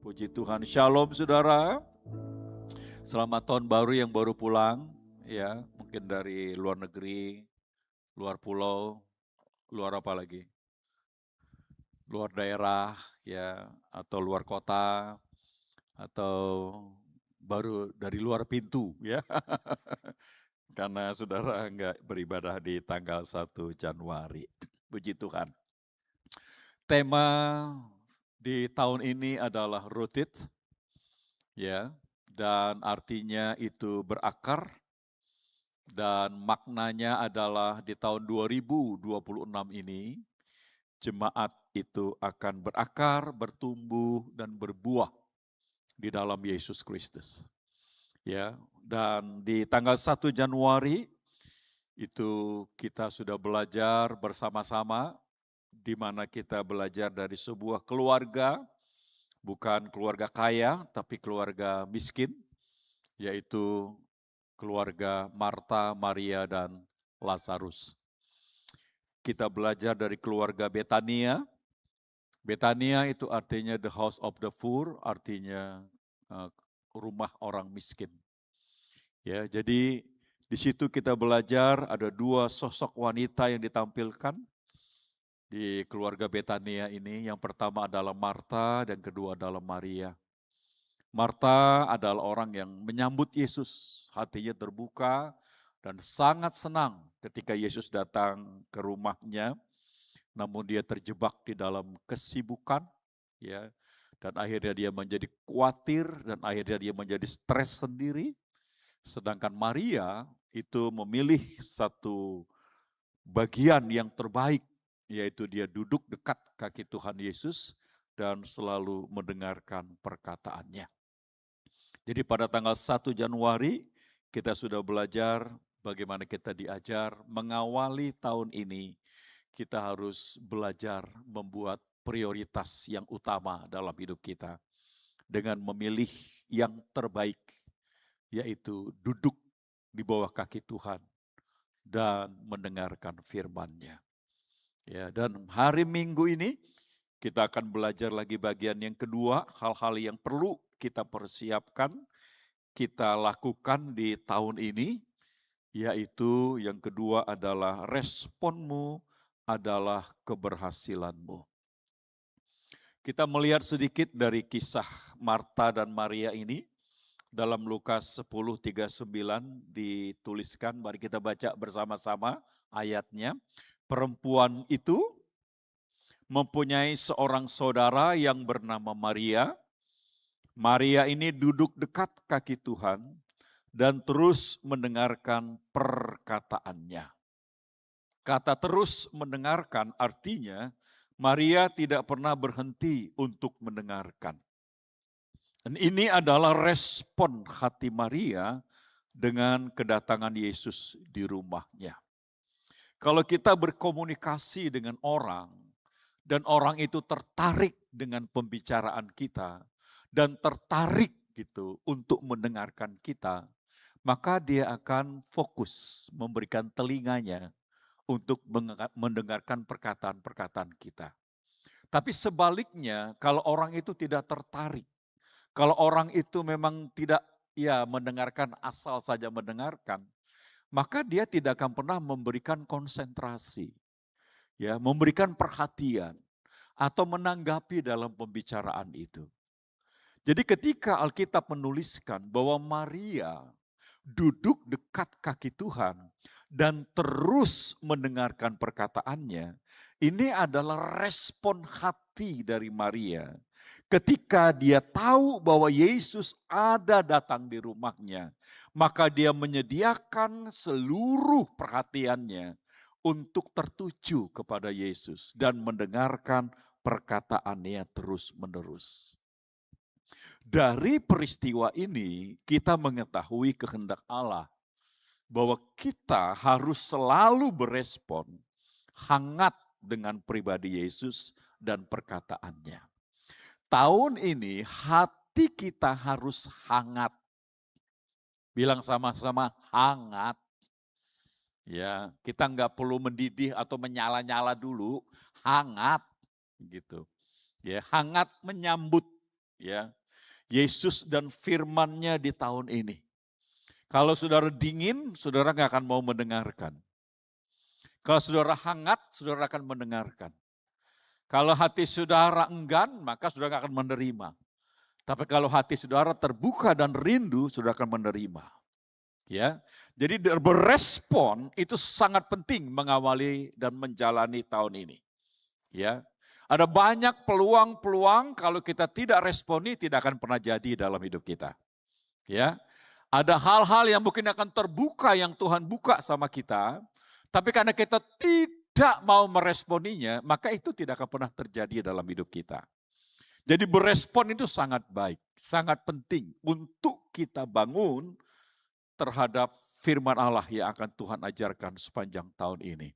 Puji Tuhan. Shalom saudara. Selamat tahun baru yang baru pulang. Ya, mungkin dari luar negeri, luar pulau, luar apa lagi? Luar daerah, ya, atau luar kota, atau baru dari luar pintu, ya. Karena saudara enggak beribadah di tanggal 1 Januari. Puji Tuhan. Tema di tahun ini adalah rooted, ya, dan artinya itu berakar, dan maknanya adalah di tahun 2026 ini, jemaat itu akan berakar, bertumbuh, dan berbuah di dalam Yesus Kristus. Ya, dan di tanggal 1 Januari itu kita sudah belajar bersama-sama, di mana kita belajar dari sebuah keluarga, bukan keluarga kaya, tapi keluarga miskin, yaitu keluarga Marta, Maria, dan Lazarus. Kita belajar dari keluarga Betania. Betania itu artinya the house of the poor, artinya rumah orang miskin. Ya, jadi di situ kita belajar ada dua sosok wanita yang ditampilkan di keluarga Betania ini. Yang pertama adalah Marta dan kedua adalah Maria. Marta adalah orang yang menyambut Yesus, hatinya terbuka dan sangat senang ketika Yesus datang ke rumahnya, namun dia terjebak di dalam kesibukan, ya, dan akhirnya dia menjadi khawatir dan akhirnya dia menjadi stres sendiri. Sedangkan Maria itu memilih satu bagian yang terbaik, yaitu dia duduk dekat kaki Tuhan Yesus dan selalu mendengarkan perkataannya. Jadi pada tanggal 1 Januari kita sudah belajar bagaimana kita diajar mengawali tahun ini. Kita harus belajar membuat prioritas yang utama dalam hidup kita dengan memilih yang terbaik, yaitu duduk di bawah kaki Tuhan dan mendengarkan firman-Nya. Ya, dan hari Minggu ini kita akan belajar lagi bagian yang kedua, hal-hal yang perlu kita persiapkan, kita lakukan di tahun ini, yaitu yang kedua adalah responmu adalah keberhasilanmu. Kita melihat sedikit dari kisah Marta dan Maria ini dalam Lukas 10:39 dituliskan, mari kita baca bersama-sama ayatnya. Perempuan itu mempunyai seorang saudara yang bernama Maria. Maria ini duduk dekat kaki Tuhan dan terus mendengarkan perkataannya. Kata terus mendengarkan artinya Maria tidak pernah berhenti untuk mendengarkan. Dan ini adalah respon hati Maria dengan kedatangan Yesus di rumahnya. Kalau kita berkomunikasi dengan orang, dan orang itu tertarik dengan pembicaraan kita, dan tertarik gitu untuk mendengarkan kita, maka dia akan fokus memberikan telinganya untuk mendengarkan perkataan-perkataan kita. Tapi sebaliknya, kalau orang itu tidak tertarik, kalau orang itu memang tidak mendengarkan asal saja mendengarkan, maka dia tidak akan pernah memberikan konsentrasi, ya, memberikan perhatian atau menanggapi dalam pembicaraan itu. Jadi ketika Alkitab menuliskan bahwa Maria duduk dekat kaki Tuhan dan terus mendengarkan perkataannya, ini adalah respon hati dari Maria. Ketika dia tahu bahwa Yesus ada datang di rumahnya, maka dia menyediakan seluruh perhatiannya untuk tertuju kepada Yesus dan mendengarkan perkataannya terus-menerus. Dari peristiwa ini kita mengetahui kehendak Allah bahwa kita harus selalu berespon hangat dengan pribadi Yesus dan perkataannya. Tahun ini hati kita harus hangat. Bilang sama-sama hangat. Ya, kita nggak perlu mendidih atau menyala-nyala dulu, hangat gitu. Ya, hangat menyambut Ya, Yesus dan firman-Nya di tahun ini. Kalau saudara dingin, saudara nggak akan mau mendengarkan. Kalau saudara hangat, saudara akan mendengarkan. Kalau hati saudara enggan, maka saudara nggak akan menerima. Tapi kalau hati saudara terbuka dan rindu, saudara akan menerima. Ya, jadi berespon itu sangat penting mengawali dan menjalani tahun ini. Ya, ada banyak peluang-peluang kalau kita tidak responi tidak akan pernah jadi dalam hidup kita. Ya, ada hal-hal yang mungkin akan terbuka yang Tuhan buka sama kita, tapi karena kita tidak mau meresponinya, maka itu tidak akan pernah terjadi dalam hidup kita. Jadi berespon itu sangat baik, sangat penting untuk kita bangun terhadap firman Allah yang akan Tuhan ajarkan sepanjang tahun ini.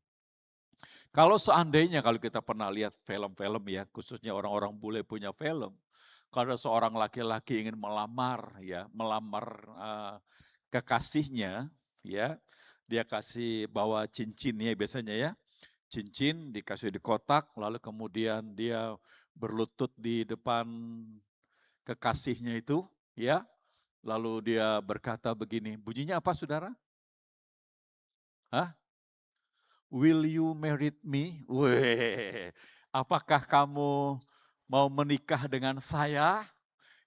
Kalau seandainya kalau kita pernah lihat film-film ya, khususnya orang-orang bule punya film, kalau seorang laki-laki ingin melamar kekasihnya, ya, dia kasih bawa cincinnya biasanya ya, cincin dikasih di kotak, lalu kemudian dia berlutut di depan kekasihnya itu, ya, lalu dia berkata begini, bunyinya apa saudara? Hah? Will you marry me? Weh, apakah kamu mau menikah dengan saya?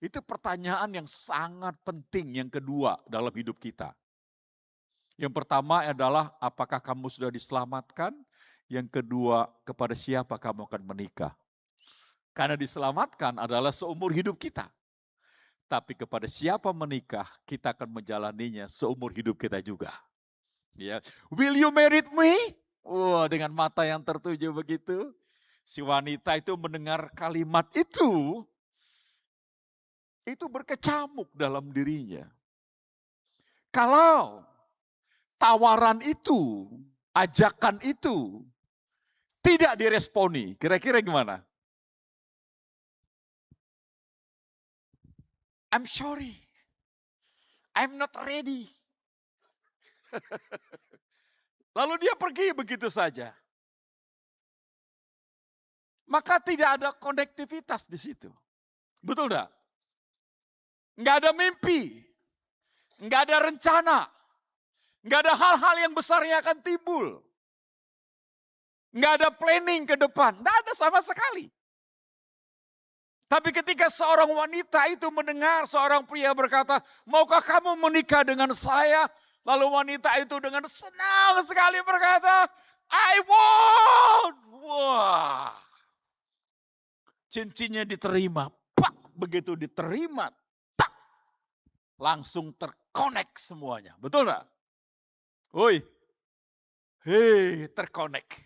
Itu pertanyaan yang sangat penting yang kedua dalam hidup kita. Yang pertama adalah apakah kamu sudah diselamatkan? Yang kedua, kepada siapa kamu akan menikah? Karena diselamatkan adalah seumur hidup kita. Tapi kepada siapa menikah, kita akan menjalaninya seumur hidup kita juga. Ya, will you marry me? Wah, dengan mata yang tertuju begitu. Si wanita itu mendengar kalimat itu berkecamuk dalam dirinya. Kalau tawaran itu, ajakan itu tidak diresponi, kira-kira gimana? I'm sorry, I'm not ready. Lalu dia pergi begitu saja. Maka tidak ada konektivitas di situ. Betul enggak? Enggak ada mimpi. Enggak ada rencana. Enggak ada hal-hal yang besar yang akan timbul. Enggak ada planning ke depan. Enggak ada sama sekali. Tapi ketika seorang wanita itu mendengar seorang pria berkata, maukah kamu menikah dengan saya? Lalu wanita itu dengan senang sekali berkata, I want. Wah. Cincinnya diterima. Pak, begitu diterima. Tak. Langsung terkonek semuanya. Betul gak? Woi. Hei, terkonek.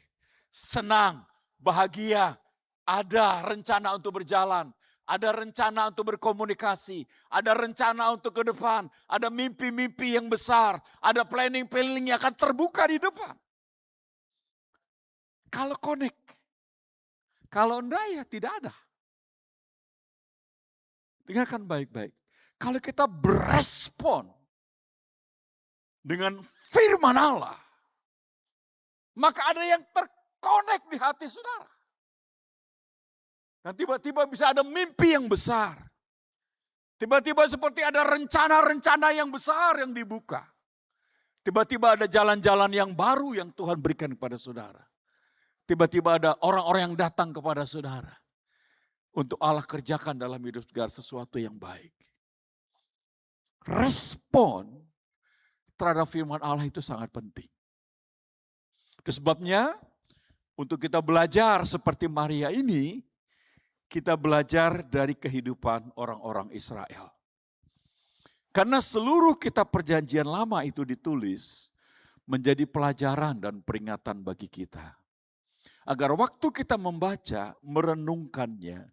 Senang, bahagia. Ada rencana untuk berjalan. Ada rencana untuk berkomunikasi. Ada rencana untuk ke depan. Ada mimpi-mimpi yang besar. Ada planning-planning yang akan terbuka di depan. Kalau connect. Kalau enggak ya tidak ada. Dengarkan baik-baik. Kalau kita berespon dengan firman Allah. Maka ada yang terkonek di hati saudara. Dan tiba-tiba bisa ada mimpi yang besar. Tiba-tiba seperti ada rencana-rencana yang besar yang dibuka. Tiba-tiba ada jalan-jalan yang baru yang Tuhan berikan kepada saudara. Tiba-tiba ada orang-orang yang datang kepada saudara. Untuk Allah kerjakan dalam hidup saudara sesuatu yang baik. Respon terhadap firman Allah itu sangat penting. Itu sebabnya untuk kita belajar seperti Maria ini, kita belajar dari kehidupan orang-orang Israel. Karena seluruh kitab perjanjian lama itu ditulis menjadi pelajaran dan peringatan bagi kita. Agar waktu kita membaca, merenungkannya,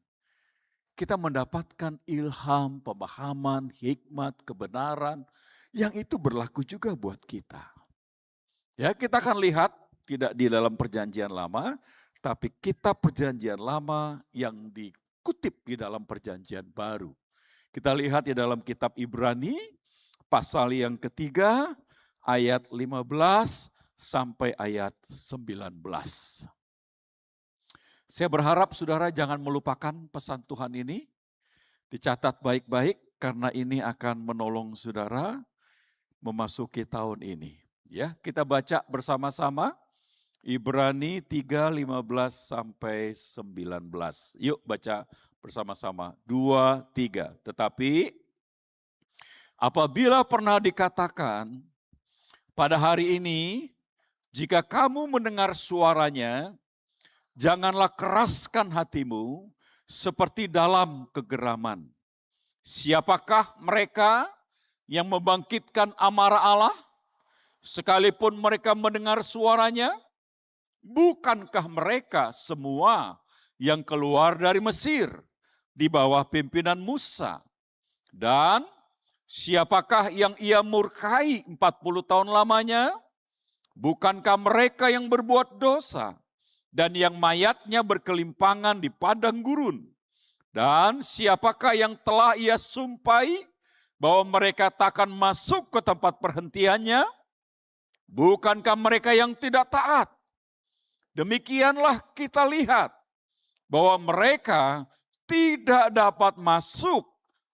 kita mendapatkan ilham, pemahaman, hikmat, kebenaran yang itu berlaku juga buat kita. Ya, kita akan lihat tidak di dalam perjanjian lama, tapi kitab perjanjian lama yang dikutip di dalam perjanjian baru. Kita lihat di dalam kitab Ibrani, pasal yang ketiga, ayat 15 sampai ayat 19. Saya berharap saudara jangan melupakan pesan Tuhan ini. Dicatat baik-baik karena ini akan menolong saudara memasuki tahun ini. Ya, kita baca bersama-sama Ibrani 3:15 sampai 19. Yuk baca bersama-sama. 2, 3. Tetapi apabila pernah dikatakan pada hari ini, jika kamu mendengar suaranya, janganlah keraskan hatimu seperti dalam kegeraman. Siapakah mereka yang membangkitkan amarah Allah? Sekalipun mereka mendengar suaranya, bukankah mereka semua yang keluar dari Mesir di bawah pimpinan Musa? Dan siapakah yang ia murkai 40 tahun lamanya? Bukankah mereka yang berbuat dosa dan yang mayatnya berkelimpangan di padang gurun? Dan siapakah yang telah ia sumpai bahwa mereka takkan masuk ke tempat perhentiannya? Bukankah mereka yang tidak taat? Demikianlah kita lihat bahwa mereka tidak dapat masuk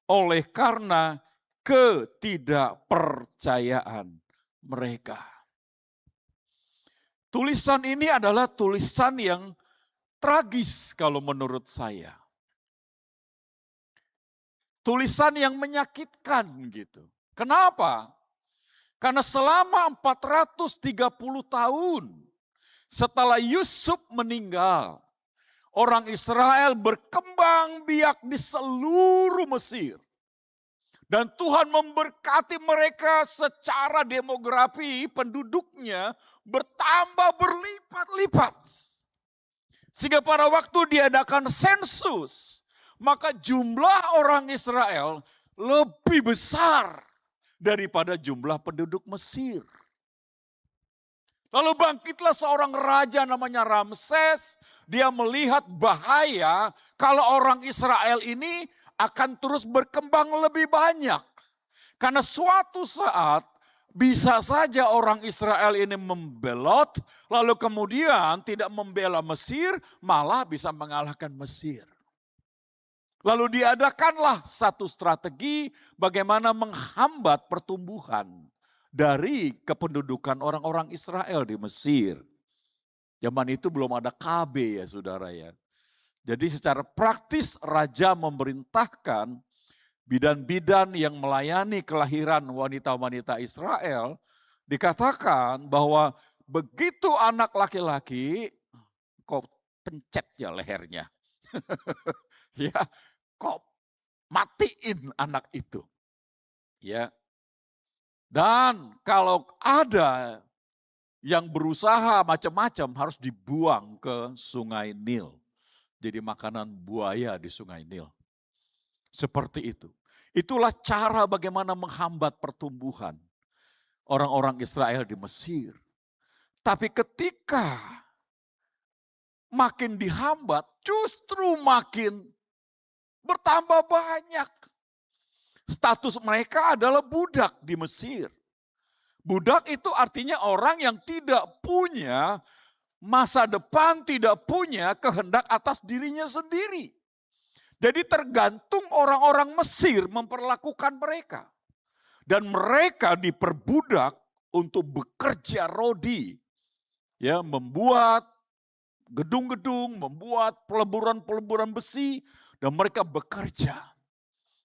oleh karena ketidakpercayaan mereka. Tulisan ini adalah tulisan yang tragis kalau menurut saya. Tulisan yang menyakitkan gitu. Kenapa? Karena selama 430 tahun setelah Yusuf meninggal, orang Israel berkembang biak di seluruh Mesir. Dan Tuhan memberkati mereka secara demografi, penduduknya bertambah berlipat-lipat. Sehingga pada waktu diadakan sensus, maka jumlah orang Israel lebih besar daripada jumlah penduduk Mesir. Lalu bangkitlah seorang raja namanya Ramses. Dia melihat bahaya kalau orang Israel ini akan terus berkembang lebih banyak. Karena suatu saat bisa saja orang Israel ini membelot, lalu kemudian tidak membela Mesir, malah bisa mengalahkan Mesir. Lalu diadakanlah satu strategi bagaimana menghambat pertumbuhan dari kependudukan orang-orang Israel di Mesir. Zaman itu belum ada KB ya saudara ya. Jadi secara praktis raja memerintahkan bidan-bidan yang melayani kelahiran wanita-wanita Israel. Dikatakan bahwa begitu anak laki-laki, kok pencet ya lehernya. Ya, kok matiin anak itu. Ya. Dan kalau ada yang berusaha macam-macam harus dibuang ke Sungai Nil. Jadi makanan buaya di Sungai Nil. Seperti itu. Itulah cara bagaimana menghambat pertumbuhan orang-orang Israel di Mesir. Tapi ketika makin dihambat, justru makin bertambah banyak. Status mereka adalah budak di Mesir. Budak itu artinya orang yang tidak punya masa depan, tidak punya kehendak atas dirinya sendiri. Jadi tergantung orang-orang Mesir memperlakukan mereka. Dan mereka diperbudak untuk bekerja rodi. Ya, membuat gedung-gedung, membuat peleburan-peleburan besi, dan mereka bekerja.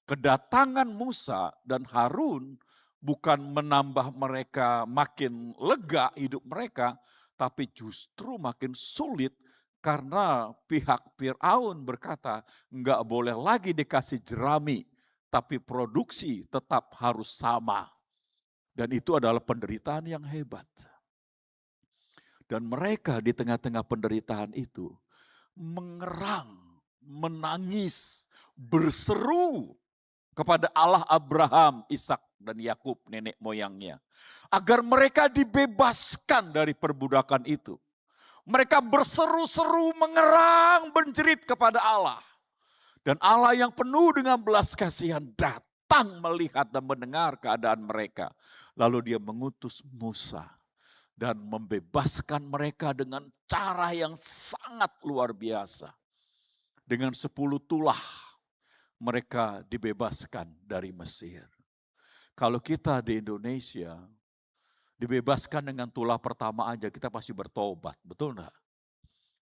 Kedatangan Musa dan Harun bukan menambah mereka makin lega hidup mereka, tapi justru makin sulit karena pihak Fir'aun berkata enggak boleh lagi dikasih jerami, tapi produksi tetap harus sama. Dan itu adalah penderitaan yang hebat. Dan mereka di tengah-tengah penderitaan itu mengerang, menangis, berseru kepada Allah Abraham, Ishak dan Yakub nenek moyangnya. Agar mereka dibebaskan dari perbudakan itu. Mereka berseru-seru, mengerang, menjerit kepada Allah. Dan Allah yang penuh dengan belas kasihan datang melihat dan mendengar keadaan mereka. Lalu dia mengutus Musa dan membebaskan mereka dengan cara yang sangat luar biasa. Dengan 10 tulah mereka dibebaskan dari Mesir. Kalau kita di Indonesia, dibebaskan dengan tulah pertama aja, kita pasti bertobat, betul enggak?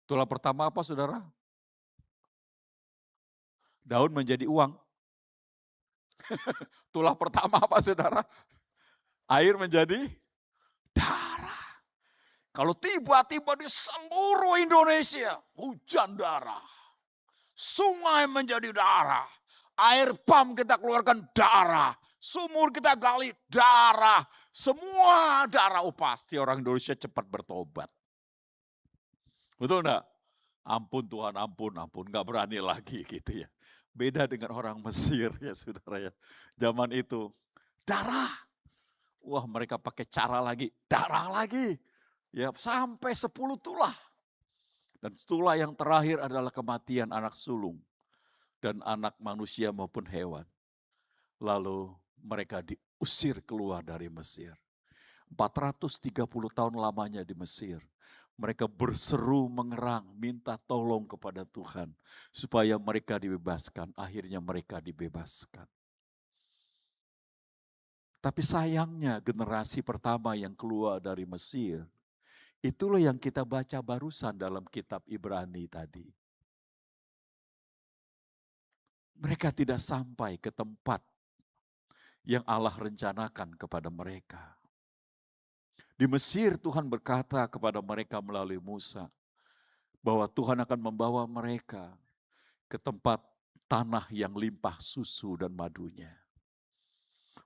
Tulah pertama apa saudara? Daun menjadi uang. Tulah pertama apa saudara? Air menjadi darah. Kalau tiba-tiba di seluruh Indonesia, hujan darah. Sungai menjadi darah. Air pump kita keluarkan darah. Sumur kita gali darah. Semua darah. Oh pasti orang Indonesia cepat bertobat. Betul enggak? Ampun Tuhan, ampun, ampun. Enggak berani lagi gitu ya. Beda dengan orang Mesir ya saudara ya. Zaman itu darah. Wah mereka pakai cara lagi, darah lagi. Ya sampai 10 tulah. Dan tulah yang terakhir adalah kematian anak sulung. Dan anak manusia maupun hewan. Lalu mereka diusir keluar dari Mesir. 430 tahun lamanya di Mesir. Mereka berseru mengerang, minta tolong kepada Tuhan. Supaya mereka dibebaskan, akhirnya mereka dibebaskan. Tapi sayangnya generasi pertama yang keluar dari Mesir, itulah yang kita baca barusan dalam kitab Ibrani tadi. Mereka tidak sampai ke tempat yang Allah rencanakan kepada mereka. Di Mesir Tuhan berkata kepada mereka melalui Musa, bahwa Tuhan akan membawa mereka ke tempat tanah yang limpah susu dan madunya.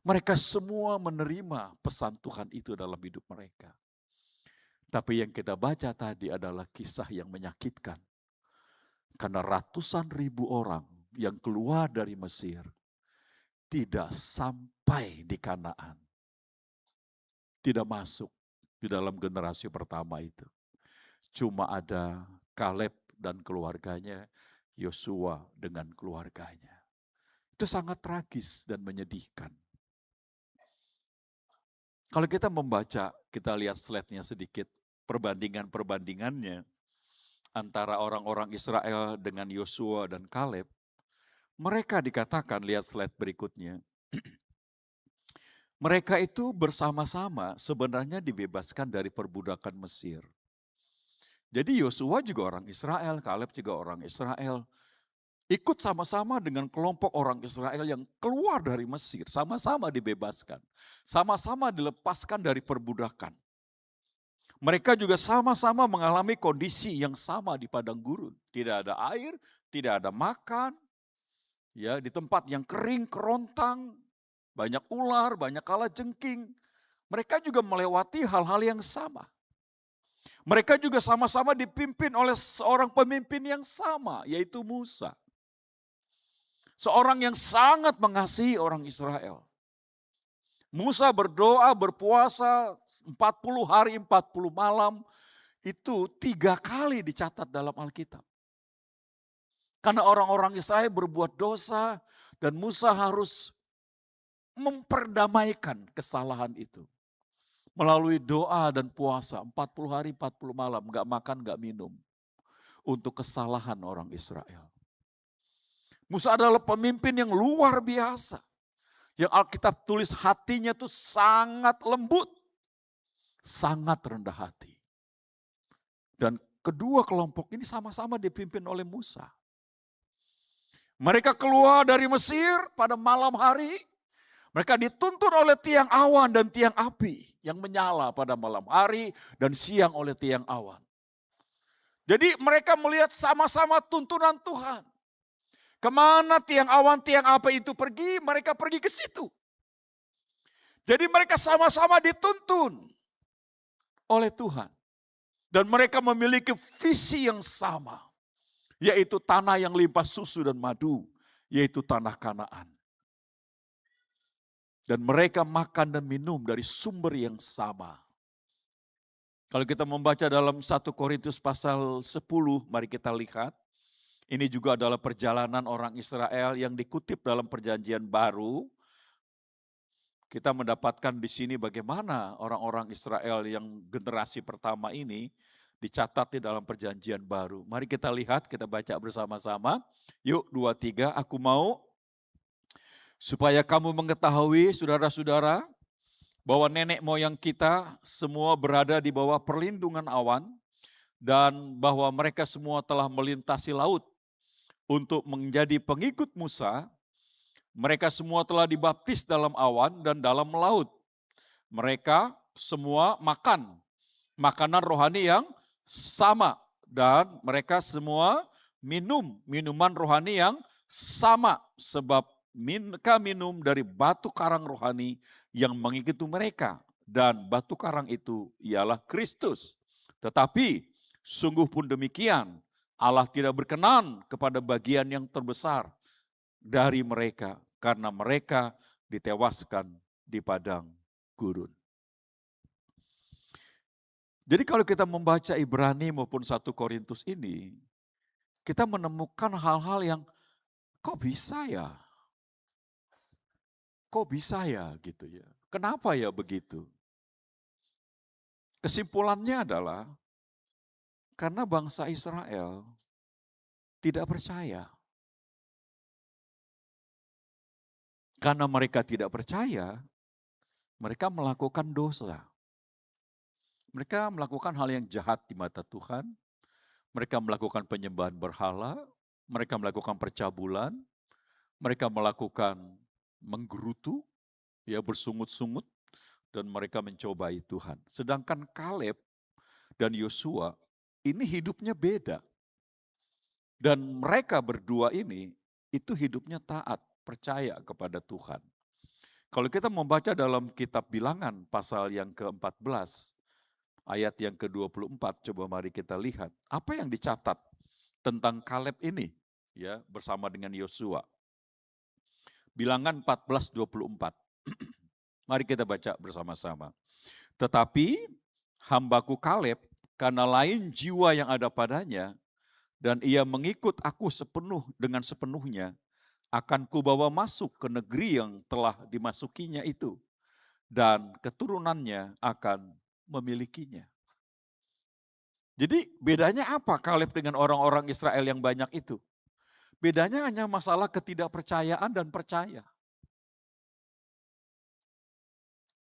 Mereka semua menerima pesan Tuhan itu dalam hidup mereka. Tapi yang kita baca tadi adalah kisah yang menyakitkan. Karena ratusan ribu orang yang keluar dari Mesir tidak sampai di Kanaan. Tidak masuk di dalam generasi pertama itu. Cuma ada Kaleb dan keluarganya, Yosua dengan keluarganya. Itu sangat tragis dan menyedihkan. Kalau kita membaca, kita lihat slide-nya sedikit, perbandingannya antara orang-orang Israel dengan Yosua dan Kaleb, mereka dikatakan, lihat slide berikutnya, mereka itu bersama-sama sebenarnya dibebaskan dari perbudakan Mesir. Jadi Yosua juga orang Israel, Kaleb juga orang Israel. Ikut sama-sama dengan kelompok orang Israel yang keluar dari Mesir. Sama-sama dibebaskan. Sama-sama dilepaskan dari perbudakan. Mereka juga sama-sama mengalami kondisi yang sama di padang gurun. Tidak ada air, tidak ada makan. Ya, di tempat yang kering, kerontang, banyak ular, banyak kalajengking. Mereka juga melewati hal-hal yang sama. Mereka juga sama-sama dipimpin oleh seorang pemimpin yang sama, yaitu Musa. Seorang yang sangat mengasihi orang Israel. Musa berdoa, berpuasa 40 hari, 40 malam. Itu 3 kali dicatat dalam Alkitab. Karena orang-orang Israel berbuat dosa dan Musa harus memperdamaikan kesalahan itu. Melalui doa dan puasa 40 hari 40 malam, gak makan gak minum. Untuk kesalahan orang Israel. Musa adalah pemimpin yang luar biasa. Yang Alkitab tulis hatinya itu sangat lembut. Sangat rendah hati. Dan kedua kelompok ini sama-sama dipimpin oleh Musa. Mereka keluar dari Mesir pada malam hari. Mereka dituntun oleh tiang awan dan tiang api yang menyala pada malam hari dan siang oleh tiang awan. Jadi mereka melihat sama-sama tuntunan Tuhan. Kemana tiang awan, tiang api itu pergi, mereka pergi ke situ. Jadi mereka sama-sama dituntun oleh Tuhan. Dan mereka memiliki visi yang sama. Yaitu tanah yang limpah susu dan madu, yaitu tanah Kanaan. Dan mereka makan dan minum dari sumber yang sama. Kalau kita membaca dalam 1 Korintus pasal 10, mari kita lihat. Ini juga adalah perjalanan orang Israel yang dikutip dalam perjanjian baru. Kita mendapatkan di sini bagaimana orang-orang Israel yang generasi pertama ini dicatat di dalam perjanjian baru. Mari kita lihat, kita baca bersama-sama. Yuk 2, 3, aku mau Supaya kamu mengetahui, saudara-saudara, bahwa nenek moyang kita semua berada di bawah perlindungan awan dan bahwa mereka semua telah melintasi laut untuk menjadi pengikut Musa. Mereka semua telah dibaptis dalam awan dan dalam laut. Mereka semua makan makanan rohani yang sama dan mereka semua minum minuman rohani yang sama sebab mereka minum dari batu karang rohani yang mengikuti mereka dan batu karang itu ialah Kristus. Tetapi sungguh pun demikian, Allah tidak berkenan kepada bagian yang terbesar dari mereka karena mereka ditewaskan di padang gurun. Jadi kalau kita membaca Ibrani maupun 1 Korintus ini, kita menemukan hal-hal yang kok bisa ya? Kok bisa ya gitu ya? Kenapa ya begitu? Kesimpulannya adalah karena bangsa Israel tidak percaya. Karena mereka tidak percaya, mereka melakukan dosa. Mereka melakukan hal yang jahat di mata Tuhan. Mereka melakukan penyembahan berhala, mereka melakukan percabulan, mereka melakukan menggerutu, ya bersungut-sungut, dan mereka mencobai Tuhan. Sedangkan Kaleb dan Yosua ini hidupnya beda. Dan mereka berdua ini itu hidupnya taat, percaya kepada Tuhan. Kalau kita membaca dalam kitab Bilangan pasal yang ke-14, ayat yang ke-24, coba mari kita lihat apa yang dicatat tentang Kaleb ini ya bersama dengan Yosua. Bilangan 14:24. Mari kita baca bersama-sama. Tetapi hambaku Kaleb karena lain jiwa yang ada padanya dan ia mengikut aku dengan sepenuhnya, akan kubawa masuk ke negeri yang telah dimasukinya itu dan keturunannya akan memilikinya. Jadi bedanya apa Kaleb dengan orang-orang Israel yang banyak itu? Bedanya hanya masalah ketidakpercayaan dan percaya.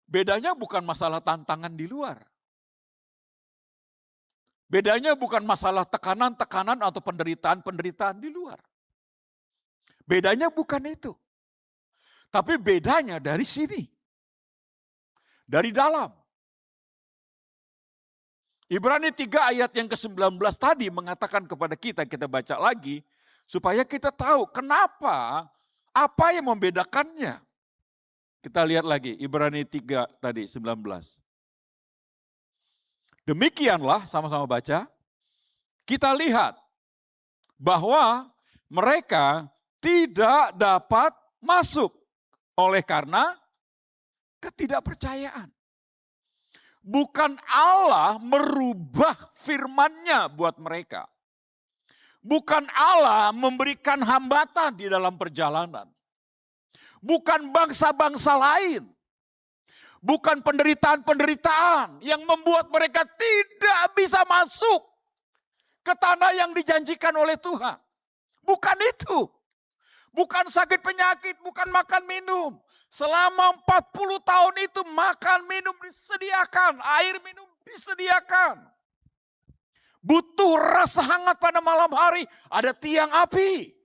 Bedanya bukan masalah tantangan di luar. Bedanya bukan masalah tekanan-tekanan atau penderitaan-penderitaan di luar. Bedanya bukan itu. Tapi bedanya dari sini. Dari dalam. Ibrani 3 ayat yang ke-19 tadi mengatakan kepada kita baca lagi, supaya kita tahu kenapa, apa yang membedakannya. Kita lihat lagi, Ibrani 3 tadi, 19. Demikianlah, sama-sama baca, kita lihat bahwa mereka tidak dapat masuk oleh karena ketidakpercayaan. Bukan Allah merubah firman-Nya buat mereka. Bukan Allah memberikan hambatan di dalam perjalanan. Bukan bangsa-bangsa lain. Bukan penderitaan-penderitaan yang membuat mereka tidak bisa masuk ke tanah yang dijanjikan oleh Tuhan. Bukan itu. Bukan sakit penyakit, bukan makan minum. Selama 40 tahun itu makan minum disediakan, air minum disediakan. Butuh rasa hangat pada malam hari, ada tiang api.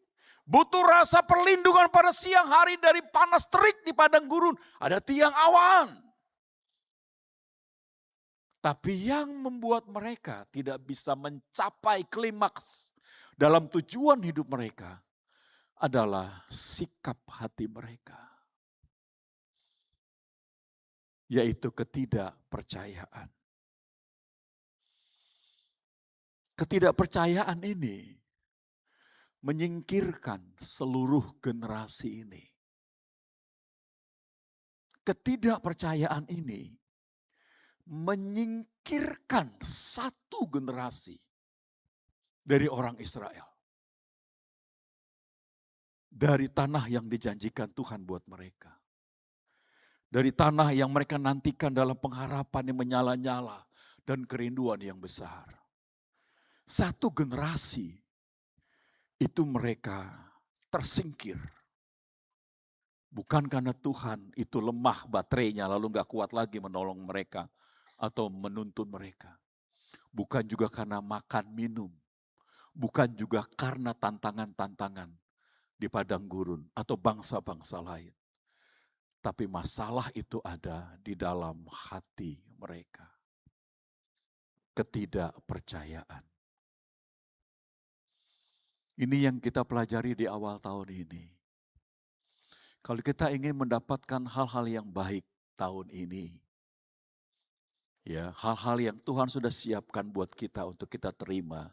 Butuh rasa perlindungan pada siang hari dari panas terik di padang gurun, ada tiang awan. Tapi yang membuat mereka tidak bisa mencapai klimaks dalam tujuan hidup mereka adalah sikap hati mereka. Yaitu ketidakpercayaan. Ketidakpercayaan ini menyingkirkan seluruh generasi ini. Ketidakpercayaan ini menyingkirkan satu generasi dari orang Israel. Dari tanah yang dijanjikan Tuhan buat mereka. Dari tanah yang mereka nantikan dalam pengharapan yang menyala-nyala dan kerinduan yang besar. Satu generasi itu mereka tersingkir Bukan karena Tuhan itu lemah baterainya lalu gak kuat lagi menolong mereka atau menuntun mereka. Bukan juga karena makan minum. Bukan juga karena tantangan-tantangan di padang gurun atau bangsa-bangsa lain. Tapi masalah itu ada di dalam hati mereka. Ketidakpercayaan. Ini yang kita pelajari di awal tahun ini. Kalau kita ingin mendapatkan hal-hal yang baik tahun ini, ya, hal-hal yang Tuhan sudah siapkan buat kita untuk kita terima,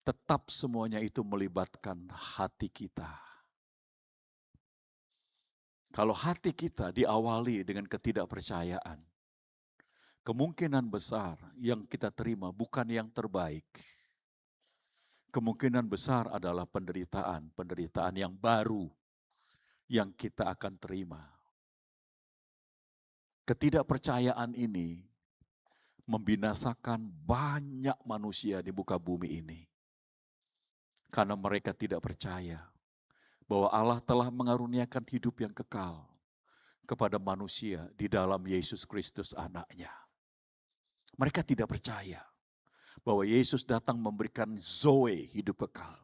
tetap semuanya itu melibatkan hati kita. Kalau hati kita diawali dengan ketidakpercayaan, kemungkinan besar yang kita terima bukan yang terbaik. Kemungkinan besar adalah penderitaan yang baru yang kita akan terima. Ketidakpercayaan ini membinasakan banyak manusia di muka bumi ini. Karena mereka tidak percaya bahwa Allah telah mengaruniakan hidup yang kekal kepada manusia di dalam Yesus Kristus anaknya. Mereka tidak percaya bahwa Yesus datang memberikan zoe, hidup kekal.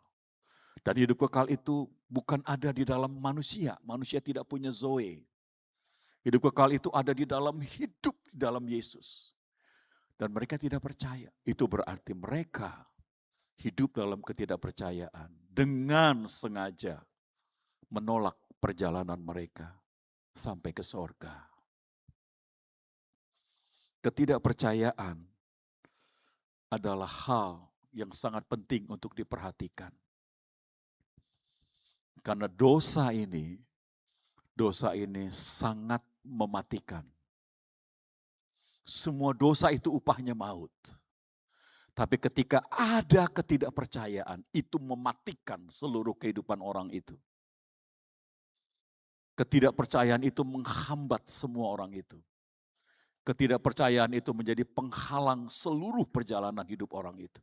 Dan hidup kekal itu bukan ada di dalam manusia. Manusia tidak punya zoe. Hidup kekal itu ada di dalam hidup di dalam Yesus. Dan mereka tidak percaya. Itu berarti mereka hidup dalam ketidakpercayaan. Dengan sengaja menolak perjalanan mereka sampai ke sorga. Ketidakpercayaan adalah hal yang sangat penting untuk diperhatikan. Karena dosa ini sangat mematikan. Semua dosa itu upahnya maut. Tapi ketika ada ketidakpercayaan, itu mematikan seluruh kehidupan orang itu. Ketidakpercayaan itu menghambat semua orang itu. Ketidakpercayaan itu menjadi penghalang seluruh perjalanan hidup orang itu.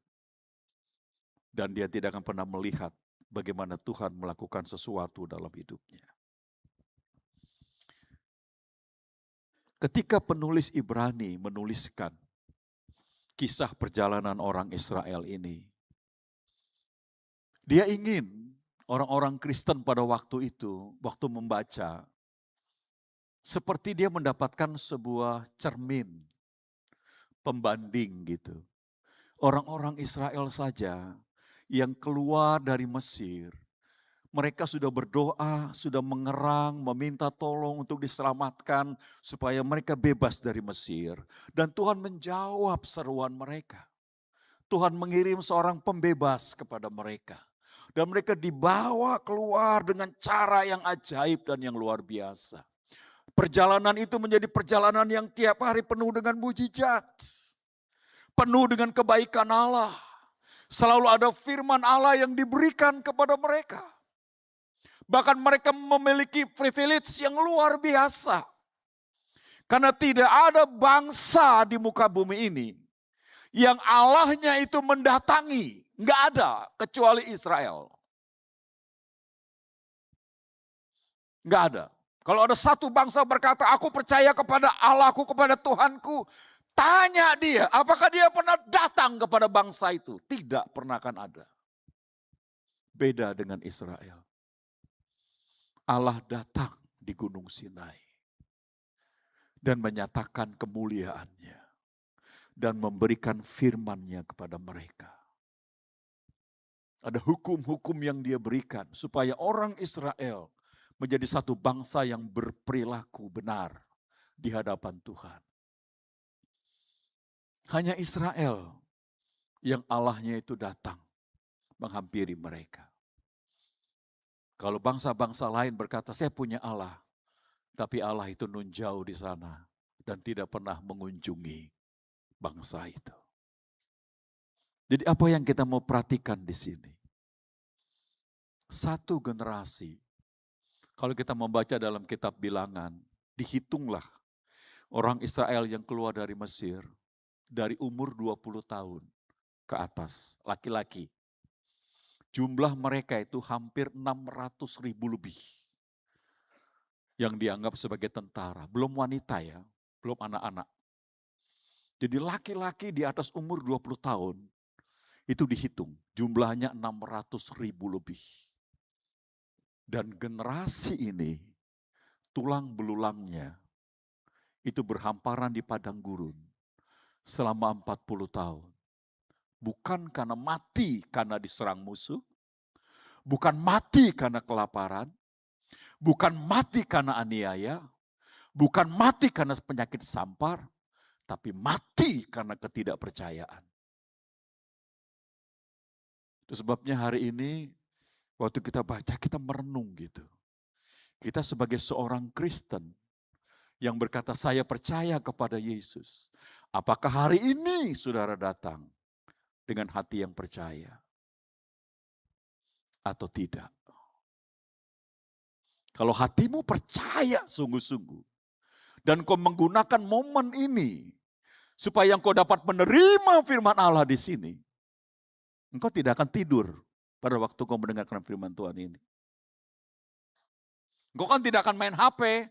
Dan dia tidak akan pernah melihat bagaimana Tuhan melakukan sesuatu dalam hidupnya. Ketika penulis Ibrani menuliskan kisah perjalanan orang Israel ini, dia ingin orang-orang Kristen pada waktu itu, waktu membaca, seperti dia mendapatkan sebuah cermin, pembanding gitu. Orang-orang Israel saja yang keluar dari Mesir, mereka sudah berdoa, sudah mengerang, meminta tolong untuk diselamatkan supaya mereka bebas dari Mesir. Dan Tuhan menjawab seruan mereka. Tuhan mengirim seorang pembebas kepada mereka. Dan mereka dibawa keluar dengan cara yang ajaib dan yang luar biasa. Perjalanan itu menjadi perjalanan yang tiap hari penuh dengan mujizat. Penuh dengan kebaikan Allah. Selalu ada firman Allah yang diberikan kepada mereka. Bahkan mereka memiliki privilege yang luar biasa. Karena tidak ada bangsa di muka bumi ini yang Allahnya itu mendatangi. Nggak ada kecuali Israel. Nggak ada. Kalau ada satu bangsa berkata, aku percaya kepada Allahku, kepada Tuhanku. Tanya dia, apakah dia pernah datang kepada bangsa itu? Tidak pernah akan ada. Beda dengan Israel. Allah datang di Gunung Sinai dan menyatakan kemuliaannya dan memberikan firman-Nya kepada mereka. Ada hukum-hukum yang dia berikan supaya orang Israel menjadi satu bangsa yang berperilaku benar di hadapan Tuhan. Hanya Israel yang Allahnya itu datang menghampiri mereka. Kalau bangsa-bangsa lain berkata, saya punya Allah. Tapi Allah itu nun jauh di sana dan tidak pernah mengunjungi bangsa itu. Jadi apa yang kita mau perhatikan di sini? Satu generasi, kalau kita membaca dalam kitab Bilangan, dihitunglah orang Israel yang keluar dari Mesir dari umur 20 tahun ke atas, laki-laki. Jumlah mereka itu hampir 600.000 lebih. yang dianggap sebagai tentara. Belum wanita ya, belum anak-anak. Jadi laki-laki di atas umur 20 tahun, itu dihitung. Jumlahnya 600.000 lebih. Dan generasi ini, tulang belulangnya, itu berhamparan di padang gurun selama 40 tahun. Bukan karena mati karena diserang musuh, bukan mati karena kelaparan, bukan mati karena aniaya, bukan mati karena penyakit sampar, tapi mati karena ketidakpercayaan. Itu sebabnya hari ini waktu kita baca, kita merenung gitu. Kita sebagai seorang Kristen yang berkata saya percaya kepada Yesus. Apakah hari ini saudara datang dengan hati yang percaya atau tidak? Kalau hatimu percaya sungguh-sungguh dan kau menggunakan momen ini supaya engkau dapat menerima firman Allah di sini, engkau tidak akan tidur pada waktu kau mendengarkan firman Tuhan ini. Engkau kan tidak akan main HP,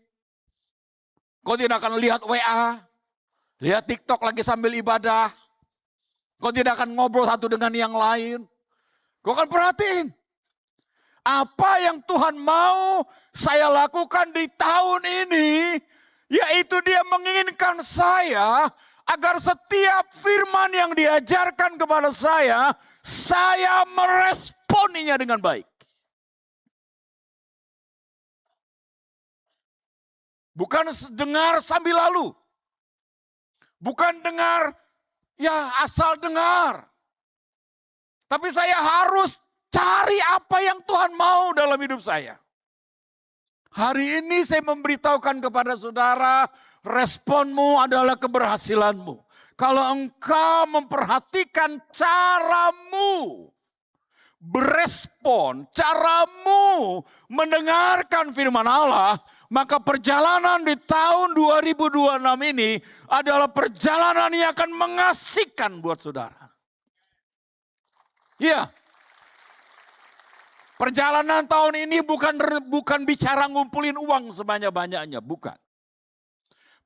kau tidak akan lihat WA, lihat TikTok lagi sambil ibadah, kau tidak akan ngobrol satu dengan yang lain. Kau akan perhatiin apa yang Tuhan mau saya lakukan di tahun ini, yaitu Dia menginginkan saya agar setiap firman yang diajarkan kepada saya meresponinya dengan baik. Bukan dengar sambil lalu. Bukan dengar, ya asal dengar. Tapi saya harus cari apa yang Tuhan mau dalam hidup saya. Hari ini saya memberitahukan kepada saudara, responmu adalah keberhasilanmu. Kalau engkau memperhatikan caramu berespon, caramu mendengarkan firman Allah, maka perjalanan di tahun 2026 ini adalah perjalanan yang akan mengasihkan buat saudara. Iya. Perjalanan tahun ini bukan bicara ngumpulin uang sebanyak-banyaknya, bukan.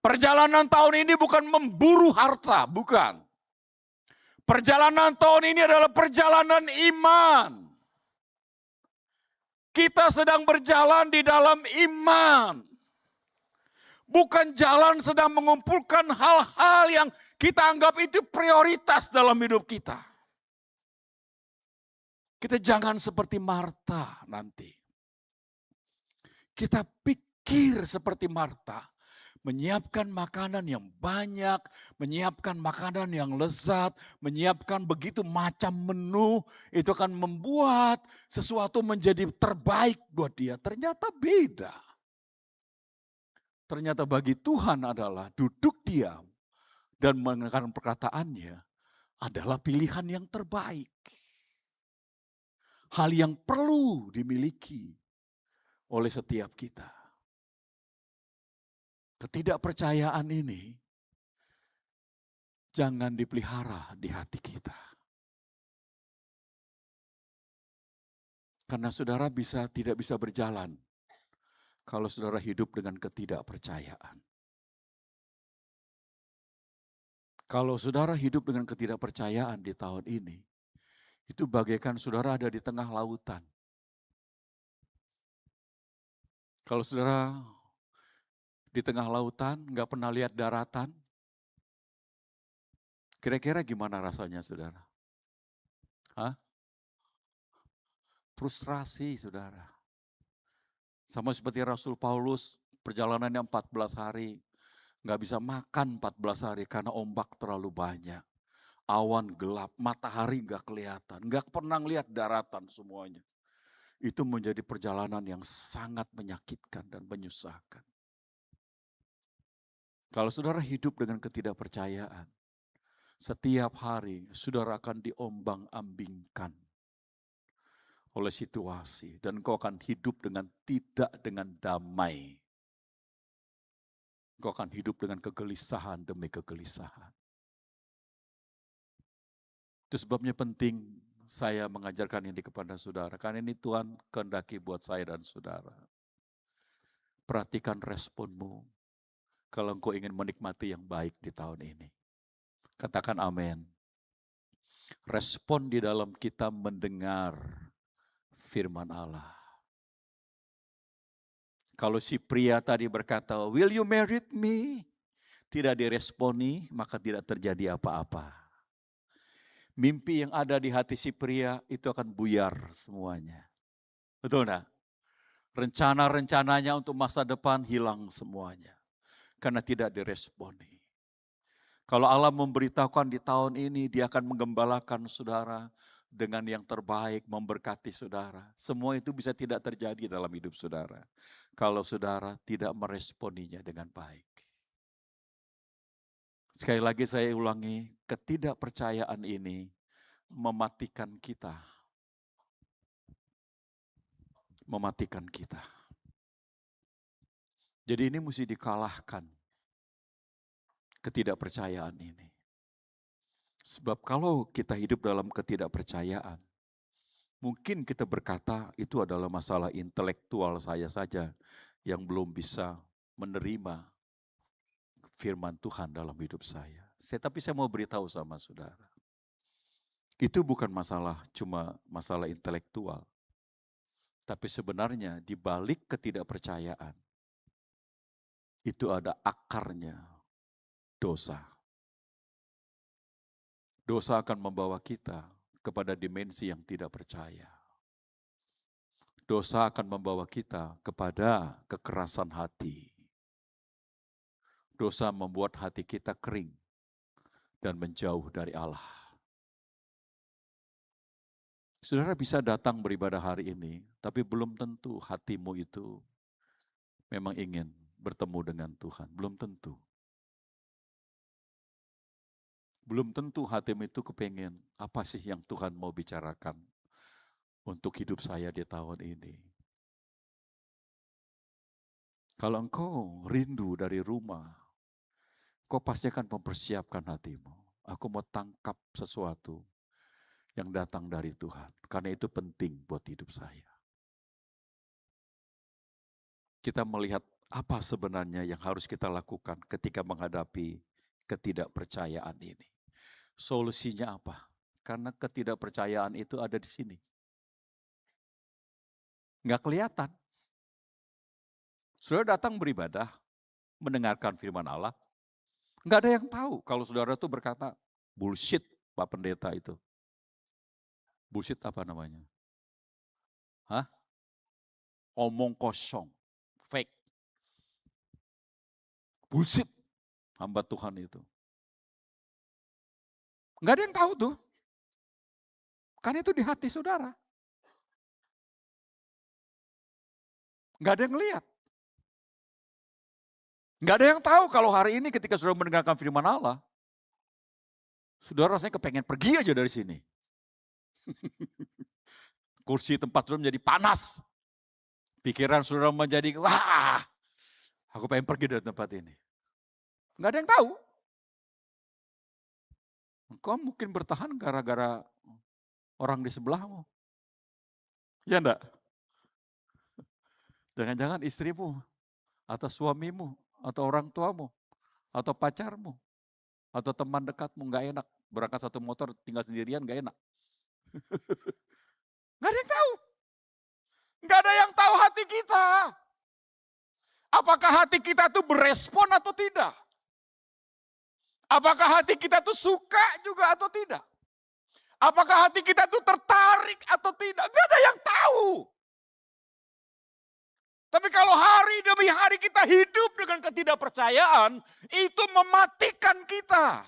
Perjalanan tahun ini bukan memburu harta, bukan. Perjalanan tahun ini adalah perjalanan iman. Kita sedang berjalan di dalam iman. Bukan jalan sedang mengumpulkan hal-hal yang kita anggap itu prioritas dalam hidup kita. Kita jangan seperti Marta nanti. Kita pikir seperti Marta. Menyiapkan makanan yang banyak, menyiapkan makanan yang lezat, menyiapkan begitu macam menu, itu akan membuat sesuatu menjadi terbaik buat dia. Ternyata beda. Ternyata bagi Tuhan adalah duduk diam dan mendengarkan perkataannya adalah pilihan yang terbaik. Hal yang perlu dimiliki oleh setiap kita. Ketidakpercayaan ini jangan dipelihara di hati kita. Karena saudara tidak bisa berjalan kalau saudara hidup dengan ketidakpercayaan. Kalau saudara hidup dengan ketidakpercayaan di tahun ini, itu bagaikan saudara ada di tengah lautan. Kalau saudara di tengah lautan, nggak pernah lihat daratan, kira-kira gimana rasanya saudara? Hah? Frustrasi saudara. Sama seperti Rasul Paulus, perjalanannya 14 hari. Nggak bisa makan 14 hari karena ombak terlalu banyak. Awan gelap, matahari nggak kelihatan. Nggak pernah lihat daratan semuanya. Itu menjadi perjalanan yang sangat menyakitkan dan menyusahkan. Kalau saudara hidup dengan ketidakpercayaan, setiap hari saudara akan diombang-ambingkan oleh situasi. Dan kau akan hidup tidak dengan damai. Kau akan hidup dengan kegelisahan demi kegelisahan. Itu sebabnya penting saya mengajarkan ini kepada saudara. Karena ini Tuhan kehendaki buat saya dan saudara. Perhatikan responmu kalau engkau ingin menikmati yang baik di tahun ini. Katakan amin. Respon di dalam kita mendengar firman Allah. Kalau si pria tadi berkata, will you marry me? Tidak diresponi, maka tidak terjadi apa-apa. Mimpi yang ada di hati si pria itu akan buyar semuanya. Betul enggak? Rencana-rencananya untuk masa depan hilang semuanya. Karena tidak diresponi. Kalau Allah memberitahukan di tahun ini, dia akan menggembalakan saudara dengan yang terbaik, memberkati saudara. Semua itu bisa tidak terjadi dalam hidup saudara. Kalau saudara tidak meresponinya dengan baik. Sekali lagi saya ulangi, ketidakpercayaan ini mematikan kita. Mematikan kita. Jadi ini mesti dikalahkan, ketidakpercayaan ini. Sebab kalau kita hidup dalam ketidakpercayaan, mungkin kita berkata itu adalah masalah intelektual saya saja yang belum bisa menerima firman Tuhan dalam hidup saya. Tapi saya mau beritahu sama saudara, itu bukan masalah cuma masalah intelektual. Tapi sebenarnya di balik ketidakpercayaan, itu ada akarnya dosa. Dosa akan membawa kita kepada dimensi yang tidak percaya. Dosa akan membawa kita kepada kekerasan hati. Dosa membuat hati kita kering dan menjauh dari Allah. Saudara bisa datang beribadah hari ini, tapi belum tentu hatimu itu memang ingin bertemu dengan Tuhan. Belum tentu. Belum tentu hatimu itu kepengen apa sih yang Tuhan mau bicarakan untuk hidup saya di tahun ini. Kalau engkau rindu dari rumah, kau pasti akan mempersiapkan hatimu. Aku mau tangkap sesuatu yang datang dari Tuhan. Karena itu penting buat hidup saya. Kita melihat apa sebenarnya yang harus kita lakukan ketika menghadapi ketidakpercayaan ini. Solusinya apa? Karena ketidakpercayaan itu ada di sini. Nggak kelihatan. Saudara datang beribadah, mendengarkan firman Allah, nggak ada yang tahu kalau saudara itu berkata, bullshit Pak Pendeta itu. Bullshit apa namanya? Hah? Omong kosong, fake. Bullshit, hamba Tuhan itu. Nggak ada yang tahu tuh. Karena itu di hati saudara. Nggak ada yang lihat. Nggak ada yang tahu kalau hari ini ketika saudara mendengarkan firman Allah, saudara rasanya kepengen pergi aja dari sini. Kursi tempat saudara menjadi panas. Pikiran saudara menjadi, wah, aku pengen pergi dari tempat ini. Nggak ada yang tahu. Engkau mungkin bertahan gara-gara orang di sebelahmu. Ya enggak? Jangan-jangan istrimu, atau suamimu, atau orang tuamu, atau pacarmu, atau teman dekatmu nggak enak. Berangkat satu motor tinggal sendirian nggak enak. Nggak ada yang tahu. Nggak ada yang tahu hati kita. Apakah hati kita tuh berespon atau tidak? Apakah hati kita tuh suka juga atau tidak? Apakah hati kita tuh tertarik atau tidak? Nggak ada yang tahu. Tapi kalau hari demi hari kita hidup dengan ketidakpercayaan, itu mematikan kita.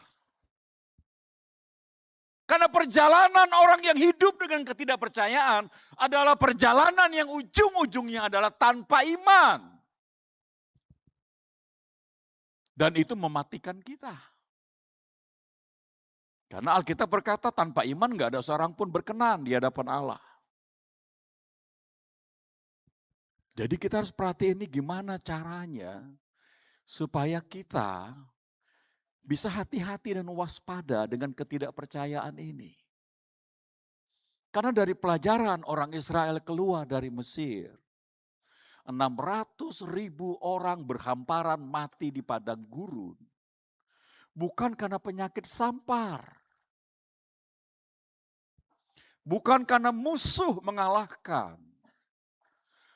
Karena perjalanan orang yang hidup dengan ketidakpercayaan adalah perjalanan yang ujung-ujungnya adalah tanpa iman. Dan itu mematikan kita. Karena Alkitab berkata tanpa iman gak ada seorang pun berkenan di hadapan Allah. Jadi kita harus perhatiin ini gimana caranya supaya kita bisa hati-hati dan waspada dengan ketidakpercayaan ini. Karena dari pelajaran orang Israel keluar dari Mesir 600.000 orang berhamparan mati di padang gurun. Bukan karena penyakit sampar. Bukan karena musuh mengalahkan.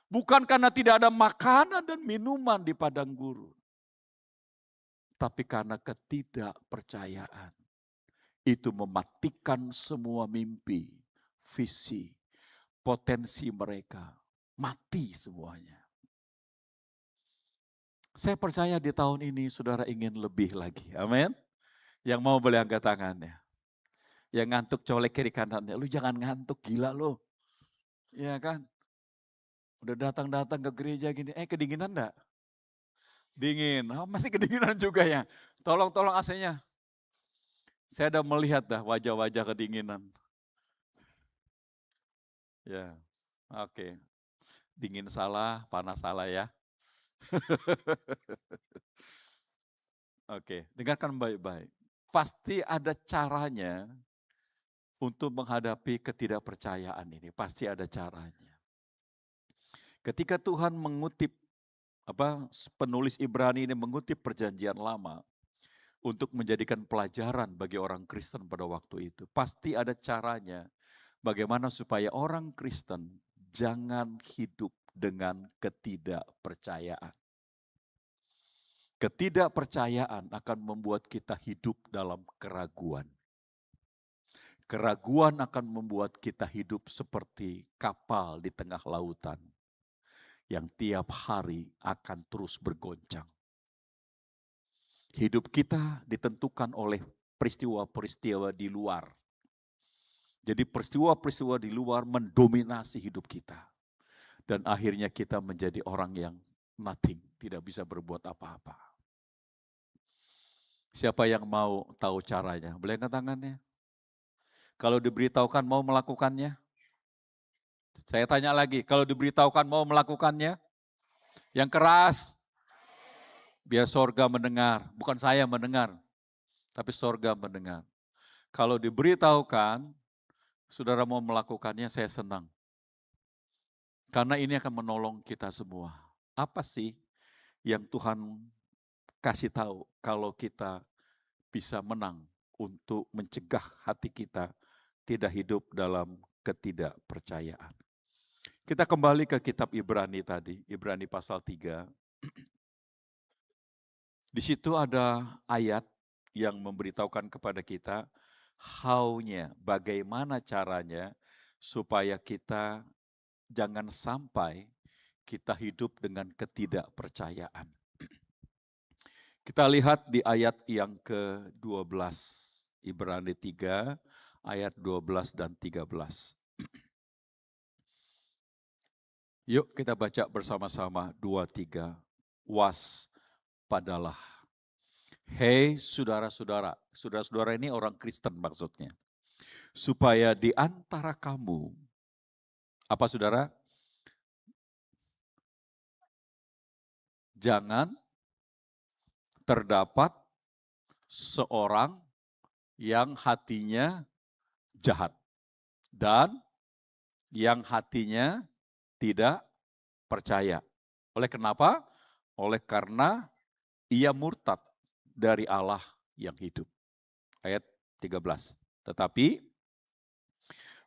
Bukan karena tidak ada makanan dan minuman di padang gurun. Tapi karena ketidakpercayaan. Itu mematikan semua mimpi, visi, potensi mereka. Mati semuanya. Saya percaya di tahun ini saudara ingin lebih lagi. Amin. Yang mau boleh angkat tangannya. Yang ngantuk colek kiri kanannya. Lu jangan ngantuk, gila lo. Iya kan? Udah datang-datang ke gereja gini. Kedinginan enggak? Dingin. Masih kedinginan juga ya. Tolong AC-nya. Saya udah melihat dah wajah-wajah kedinginan. Ya, oke. Dingin salah, panas salah ya. Oke, dengarkan baik-baik. Pasti ada caranya untuk menghadapi ketidakpercayaan ini. Pasti ada caranya. Ketika Tuhan mengutip, penulis Ibrani ini mengutip perjanjian lama untuk menjadikan pelajaran bagi orang Kristen pada waktu itu. Pasti ada caranya bagaimana supaya orang Kristen jangan hidup dengan ketidakpercayaan. Ketidakpercayaan akan membuat kita hidup dalam keraguan. Keraguan akan membuat kita hidup seperti kapal di tengah lautan yang tiap hari akan terus bergoncang. Hidup kita ditentukan oleh peristiwa-peristiwa di luar. Jadi peristiwa-peristiwa di luar mendominasi hidup kita. Dan akhirnya kita menjadi orang yang nothing, tidak bisa berbuat apa-apa. Siapa yang mau tahu caranya? Boleh angkat tangannya? Kalau diberitahukan mau melakukannya? Saya tanya lagi, kalau diberitahukan mau melakukannya? Yang keras, biar sorga mendengar. Bukan saya mendengar, tapi sorga mendengar. Kalau diberitahukan, saudara mau melakukannya, saya senang. Karena ini akan menolong kita semua. Apa sih yang Tuhan kasih tahu kalau kita bisa menang untuk mencegah hati kita tidak hidup dalam ketidakpercayaan. Kita kembali ke kitab Ibrani tadi, Ibrani pasal 3. Di situ ada ayat yang memberitahukan kepada kita how-nya, bagaimana caranya supaya kita jangan sampai kita hidup dengan ketidakpercayaan. Kita lihat di ayat yang ke-12, Ibrani 3, ayat 12 dan 13. Yuk kita baca bersama-sama, 2, 3. Waspadalah. Hei saudara-saudara, saudara-saudara ini orang Kristen maksudnya. Supaya di antara kamu, apa saudara? Jangan terdapat seorang yang hatinya jahat dan yang hatinya tidak percaya. Oleh kenapa? Oleh karena ia murtad dari Allah yang hidup. Ayat 13. Tetapi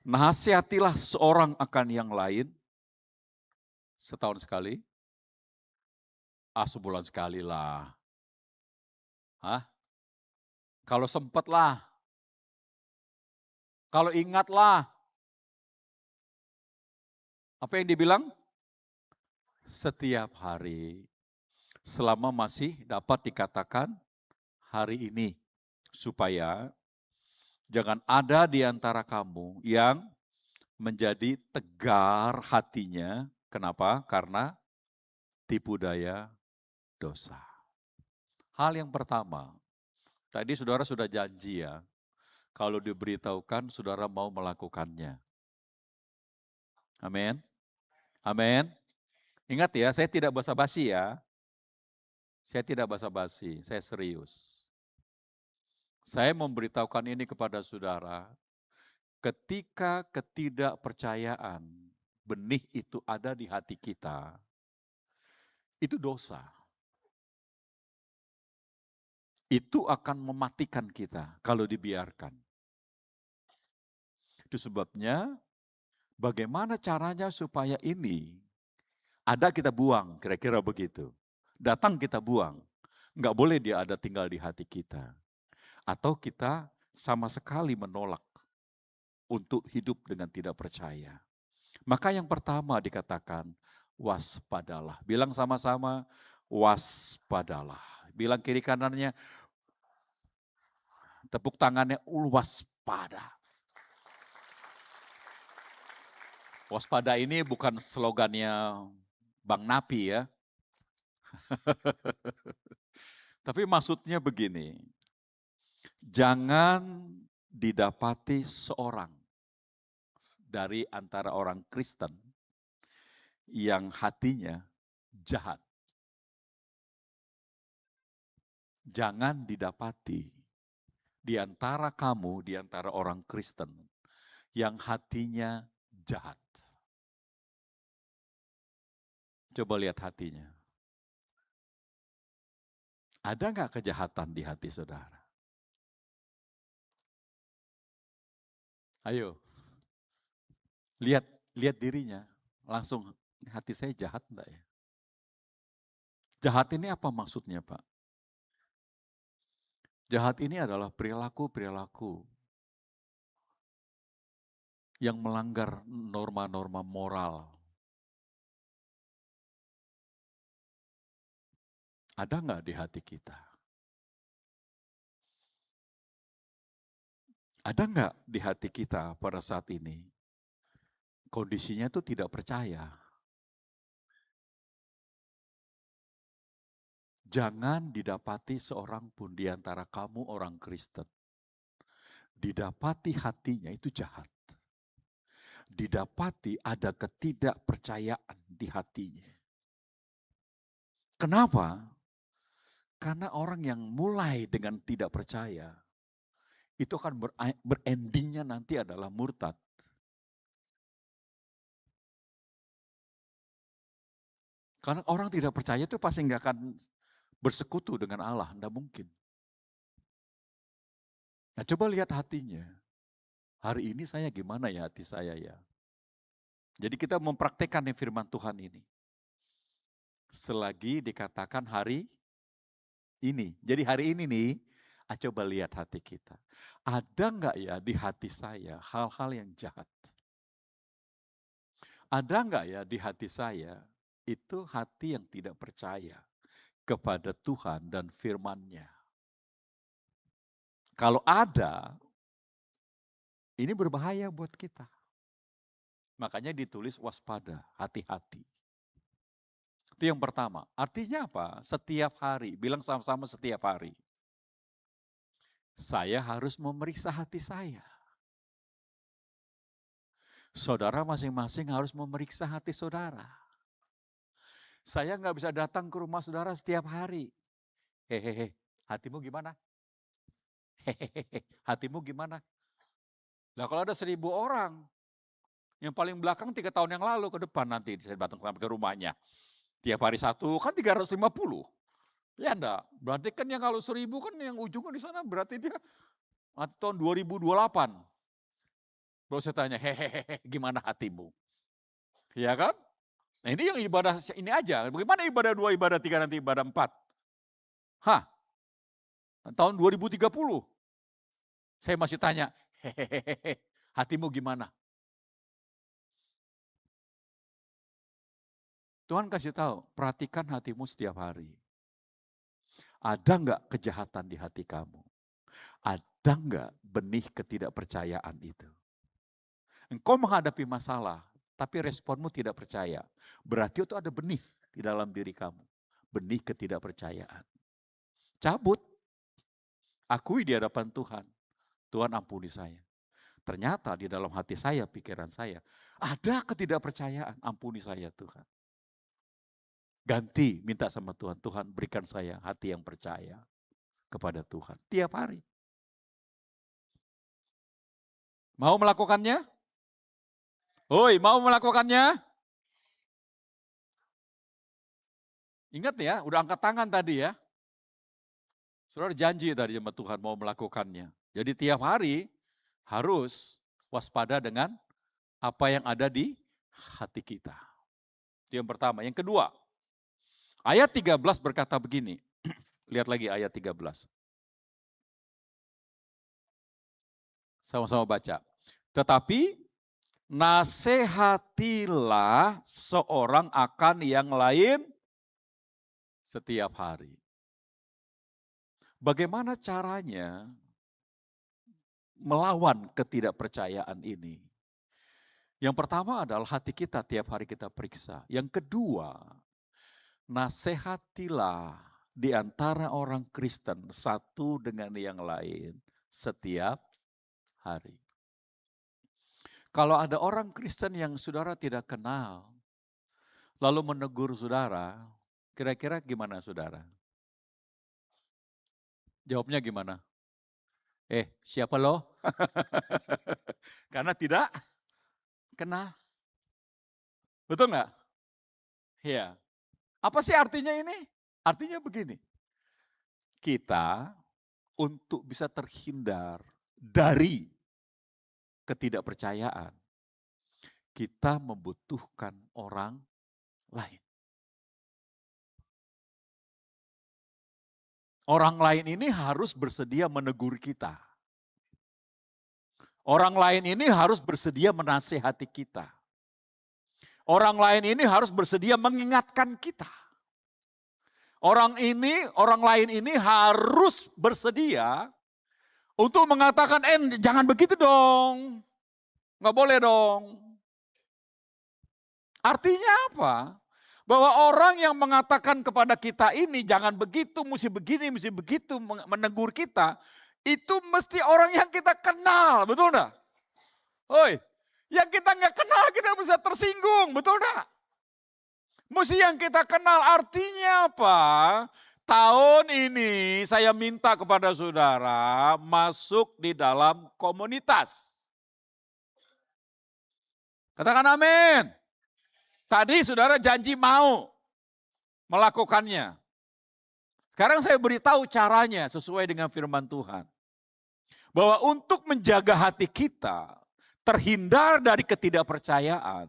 nasihatilah seorang akan yang lain setahun sekali. Sebulan sekali lah. Kalau sempat lah. Kalau ingat lah. Apa yang dibilang? Setiap hari. Selama masih dapat dikatakan hari ini. Supaya jangan ada di antara kamu yang menjadi tegar hatinya. Kenapa? Karena tipu daya dosa. Hal yang pertama, tadi saudara sudah janji ya, kalau diberitahukan saudara mau melakukannya. Amin. Amin. Ingat ya, saya tidak basa-basi ya. Saya tidak basa-basi, saya serius. Saya memberitahukan ini kepada saudara, ketika ketidakpercayaan, benih itu ada di hati kita, itu dosa. Itu akan mematikan kita kalau dibiarkan. Itu sebabnya bagaimana caranya supaya ini ada kita buang, kira-kira begitu. Datang kita buang. Enggak boleh dia ada tinggal di hati kita. Atau kita sama sekali menolak untuk hidup dengan tidak percaya. Maka yang pertama dikatakan, waspadalah. Bilang sama-sama, waspadalah. Bilang kiri kanannya, tepuk tangannya, waspada. Waspada ini bukan slogannya Bang Napi ya. Tapi maksudnya begini, jangan didapati seorang dari antara orang Kristen yang hatinya jahat. Jangan didapati di antara kamu, di antara orang Kristen yang hatinya jahat. Coba lihat hatinya. Ada nggak kejahatan di hati saudara? Ayo, lihat dirinya. Langsung, hati saya jahat enggak ya? Jahat ini apa maksudnya Pak? Jahat ini adalah perilaku-perilaku yang melanggar norma-norma moral. Ada nggak di hati kita? Ada nggak di hati kita pada saat ini? Kondisinya itu tidak percaya. Jangan didapati seorang pun di antara kamu orang Kristen. Didapati hatinya itu jahat. Didapati ada ketidakpercayaan di hatinya. Kenapa? Karena orang yang mulai dengan tidak percaya, itu akan berendingnya nanti adalah murtad. Karena orang tidak percaya itu pasti nggak akan bersekutu dengan Allah, tidak mungkin. Nah coba lihat hatinya. Hari ini saya gimana ya hati saya ya. Jadi kita mempraktekkan firman Tuhan ini. Selagi dikatakan hari ini. Jadi hari ini nih, coba lihat hati kita. Ada nggak ya di hati saya hal-hal yang jahat? Ada nggak ya di hati saya itu hati yang tidak percaya kepada Tuhan dan firman-Nya? Kalau ada, ini berbahaya buat kita. Makanya ditulis waspada, hati-hati. Itu yang pertama. Artinya apa? Setiap hari, bilang sama-sama setiap hari. Saya harus memeriksa hati saya. Saudara masing-masing harus memeriksa hati saudara. Saya nggak bisa datang ke rumah saudara setiap hari. Hehehe, hatimu gimana? Hehehe, hatimu gimana? Nah kalau ada 1.000 orang, yang paling belakang 3 tahun yang lalu ke depan nanti saya datang sampai ke rumahnya. Tiap hari satu kan 350. Ya enggak, berarti kan yang kalau 1.000 kan yang ujungnya di sana berarti dia tahun 2028. Baru saya tanya, hehehe, gimana hatimu? Ya kan? Nah ini yang ibadah ini aja, bagaimana ibadah 2, ibadah 3, nanti ibadah 4? Hah? Tahun 2030. Saya masih tanya, hehehe, hatimu gimana? Tuhan kasih tahu, perhatikan hatimu setiap hari. Ada enggak kejahatan di hati kamu? Ada enggak benih ketidakpercayaan itu? Engkau menghadapi masalah, tapi responmu tidak percaya. Berarti itu ada benih di dalam diri kamu. Benih ketidakpercayaan. Cabut. Akui di hadapan Tuhan. Tuhan ampuni saya. Ternyata di dalam hati saya, pikiran saya, ada ketidakpercayaan. Ampuni saya Tuhan. Ganti, minta sama Tuhan. Tuhan berikan saya hati yang percaya kepada Tuhan. Tiap hari. Mau melakukannya? Hoi, mau melakukannya? Ingat ya, udah angkat tangan tadi ya. Saudara janji tadi sama Tuhan mau melakukannya. Jadi tiap hari harus waspada dengan apa yang ada di hati kita. Itu yang pertama. Yang kedua, ayat 13 berkata begini. Lihat lagi ayat 13. Sama-sama baca. Tetapi nasihatilah seorang akan yang lain setiap hari. Bagaimana caranya melawan ketidakpercayaan ini? Yang pertama adalah hati kita tiap hari kita periksa. Yang kedua, nasihatilah di antara orang Kristen satu dengan yang lain setiap hari. Kalau ada orang Kristen yang saudara tidak kenal, lalu menegur saudara, kira-kira gimana saudara? Jawabnya gimana? Siapa lo? Karena tidak kenal. Betul nggak? Iya. Apa sih artinya ini? Artinya begini. Kita untuk bisa terhindar dari ketidakpercayaan, kita membutuhkan orang lain. Orang lain ini harus bersedia menegur kita. Orang lain ini harus bersedia menasihati kita. Orang lain ini harus bersedia mengingatkan kita. Orang lain ini harus bersedia untuk mengatakan, jangan begitu dong. Nggak boleh dong. Artinya apa? Bahwa orang yang mengatakan kepada kita ini jangan begitu, mesti begini, mesti begitu, menegur kita, itu mesti orang yang kita kenal, betul enggak? Yang kita nggak kenal kita bisa tersinggung, betul enggak? Mesti yang kita kenal, artinya apa? Tahun ini saya minta kepada saudara masuk di dalam komunitas. Katakan amin. Tadi saudara janji mau melakukannya. Sekarang saya beritahu caranya sesuai dengan firman Tuhan. Bahwa untuk menjaga hati kita terhindar dari ketidakpercayaan.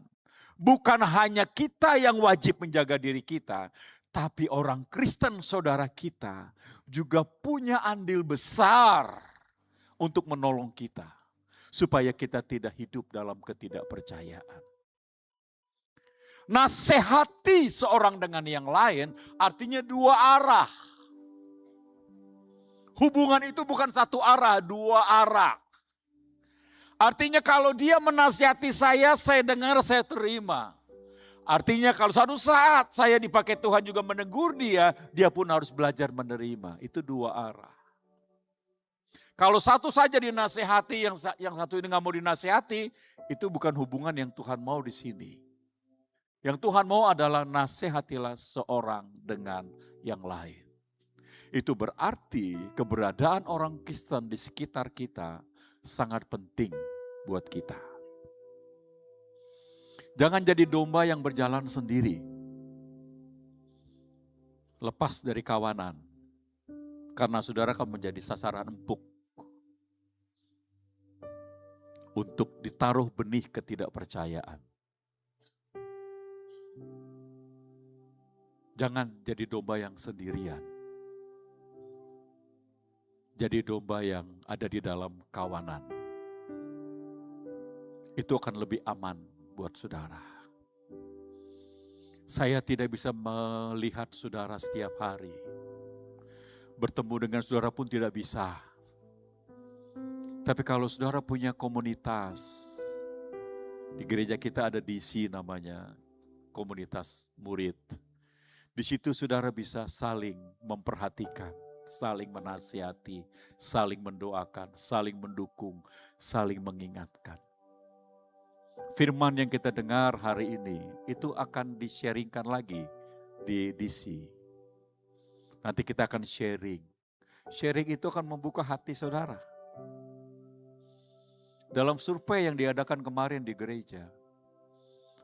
Bukan hanya kita yang wajib menjaga diri kita. Tapi orang Kristen saudara kita juga punya andil besar untuk menolong kita. Supaya kita tidak hidup dalam ketidakpercayaan. Nasihati seorang dengan yang lain artinya dua arah. Hubungan itu bukan satu arah, dua arah. Artinya kalau dia menasihati saya dengar, saya terima. Artinya kalau suatu saat saya dipakai Tuhan juga menegur dia pun harus belajar menerima. Itu dua arah. Kalau satu saja dinasihati, yang satu ini nggak mau dinasihati, itu bukan hubungan yang Tuhan mau di sini. Yang Tuhan mau adalah nasihatilah seorang dengan yang lain. Itu berarti keberadaan orang Kristen di sekitar kita sangat penting buat kita. Jangan jadi domba yang berjalan sendiri. Lepas dari kawanan. Karena saudara akan menjadi sasaran empuk. Untuk ditaruh benih ketidakpercayaan. Jangan jadi domba yang sendirian. Jadi domba yang ada di dalam kawanan. Itu akan lebih aman buat saudara. Saya tidak bisa melihat saudara setiap hari. Bertemu dengan saudara pun tidak bisa. Tapi kalau saudara punya komunitas, di gereja kita ada DC namanya, komunitas murid. Di situ saudara bisa saling memperhatikan, saling menasihati, saling mendoakan, saling mendukung, saling mengingatkan. Firman yang kita dengar hari ini itu akan di-sharingkan lagi di DC. Nanti kita akan sharing. Sharing itu akan membuka hati saudara. Dalam survei yang diadakan kemarin di gereja,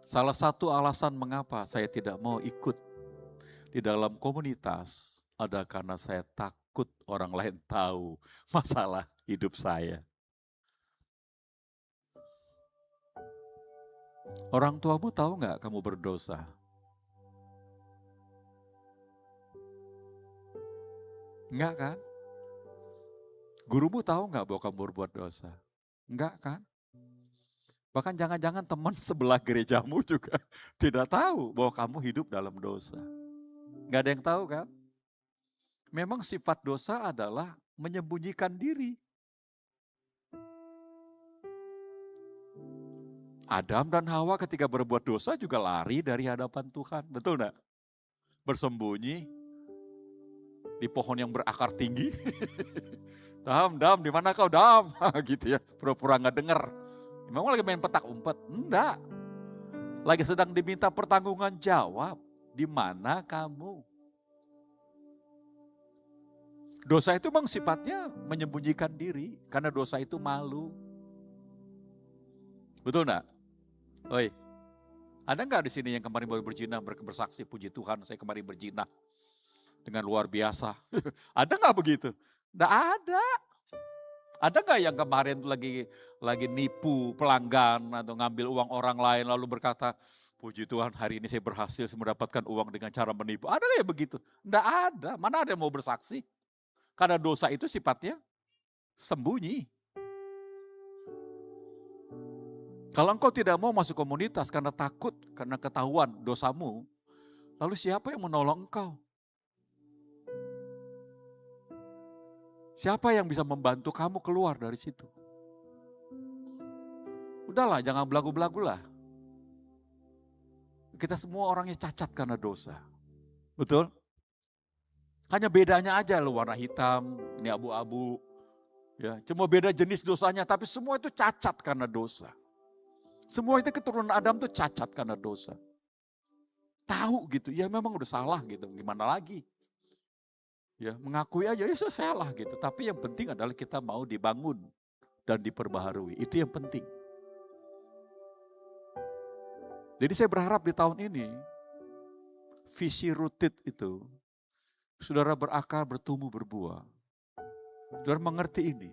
salah satu alasan mengapa saya tidak mau ikut di dalam komunitas ada karena saya takut orang lain tahu masalah hidup saya. Orang tuamu tahu nggak kamu berdosa? Enggak kan? Gurumu tahu nggak bahwa kamu berbuat dosa? Enggak kan? Bahkan jangan-jangan teman sebelah gerejamu juga tidak tahu bahwa kamu hidup dalam dosa. Enggak ada yang tahu kan? Memang sifat dosa adalah menyembunyikan diri. Adam dan Hawa ketika berbuat dosa juga lari dari hadapan Tuhan. Betul enggak? Bersembunyi di pohon yang berakar tinggi. Dam, di mana kau, Dam? Gitu ya, pura-pura nggak dengar. Memang lagi main petak umpet? Enggak. Lagi sedang diminta pertanggungan jawab. Di mana kamu? Dosa itu memang sifatnya menyembunyikan diri. Karena dosa itu malu. Betul enggak? Oi, ada nggak di sini yang kemarin baru berzina bersaksi, puji Tuhan saya kemarin berzina dengan luar biasa. Ada nggak begitu? Nggak ada. Ada nggak yang kemarin lagi nipu pelanggan atau ngambil uang orang lain lalu berkata, puji Tuhan hari ini saya berhasil mendapatkan uang dengan cara menipu. Ada nggak ya begitu? Nggak ada. Mana ada yang mau bersaksi? Karena dosa itu sifatnya sembunyi. Kalau engkau tidak mau masuk komunitas karena takut, karena ketahuan dosamu, lalu siapa yang menolong engkau? Siapa yang bisa membantu kamu keluar dari situ? Udahlah, jangan belagu-belagu lah. Kita semua orangnya cacat karena dosa. Betul? Hanya bedanya aja loh, warna hitam, ini abu-abu. Ya, cuma beda jenis dosanya, tapi semua itu cacat karena dosa. Semua itu keturunan Adam tuh cacat karena dosa. Tahu gitu, ya memang udah salah gitu, gimana lagi. Ya, mengakui aja, ya salah gitu. Tapi yang penting adalah kita mau dibangun dan diperbaharui. Itu yang penting. Jadi saya berharap di tahun ini, visi rutit itu, saudara berakar, bertumbuh, berbuah. Saudara mengerti ini.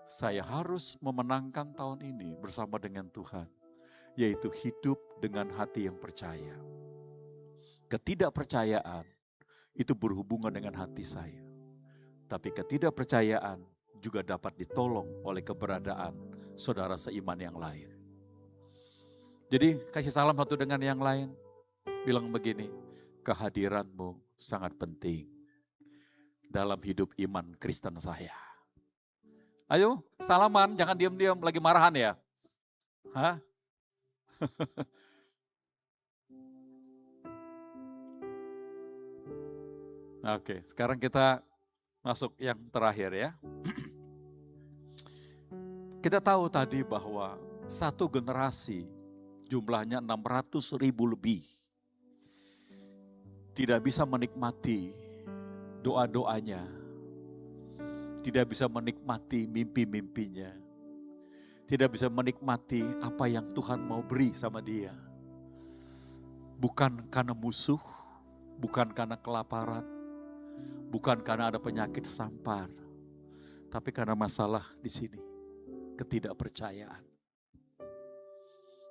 Saya harus memenangkan tahun ini bersama dengan Tuhan. Yaitu hidup dengan hati yang percaya. Ketidakpercayaan itu berhubungan dengan hati saya. Tapi ketidakpercayaan juga dapat ditolong oleh keberadaan saudara seiman yang lain. Jadi kasih salam satu dengan yang lain. Bilang begini, kehadiranmu sangat penting dalam hidup iman Kristen saya. Ayo salaman, jangan diam-diam lagi marahan ya. Hah? Oke, sekarang kita masuk yang terakhir ya. Kita tahu tadi bahwa satu generasi jumlahnya 600.000 lebih tidak bisa menikmati doa-doanya, tidak bisa menikmati mimpi-mimpinya, tidak bisa menikmati apa yang Tuhan mau beri sama dia. Bukan karena musuh, bukan karena kelaparan, bukan karena ada penyakit sampar, tapi karena masalah di sini, ketidakpercayaan.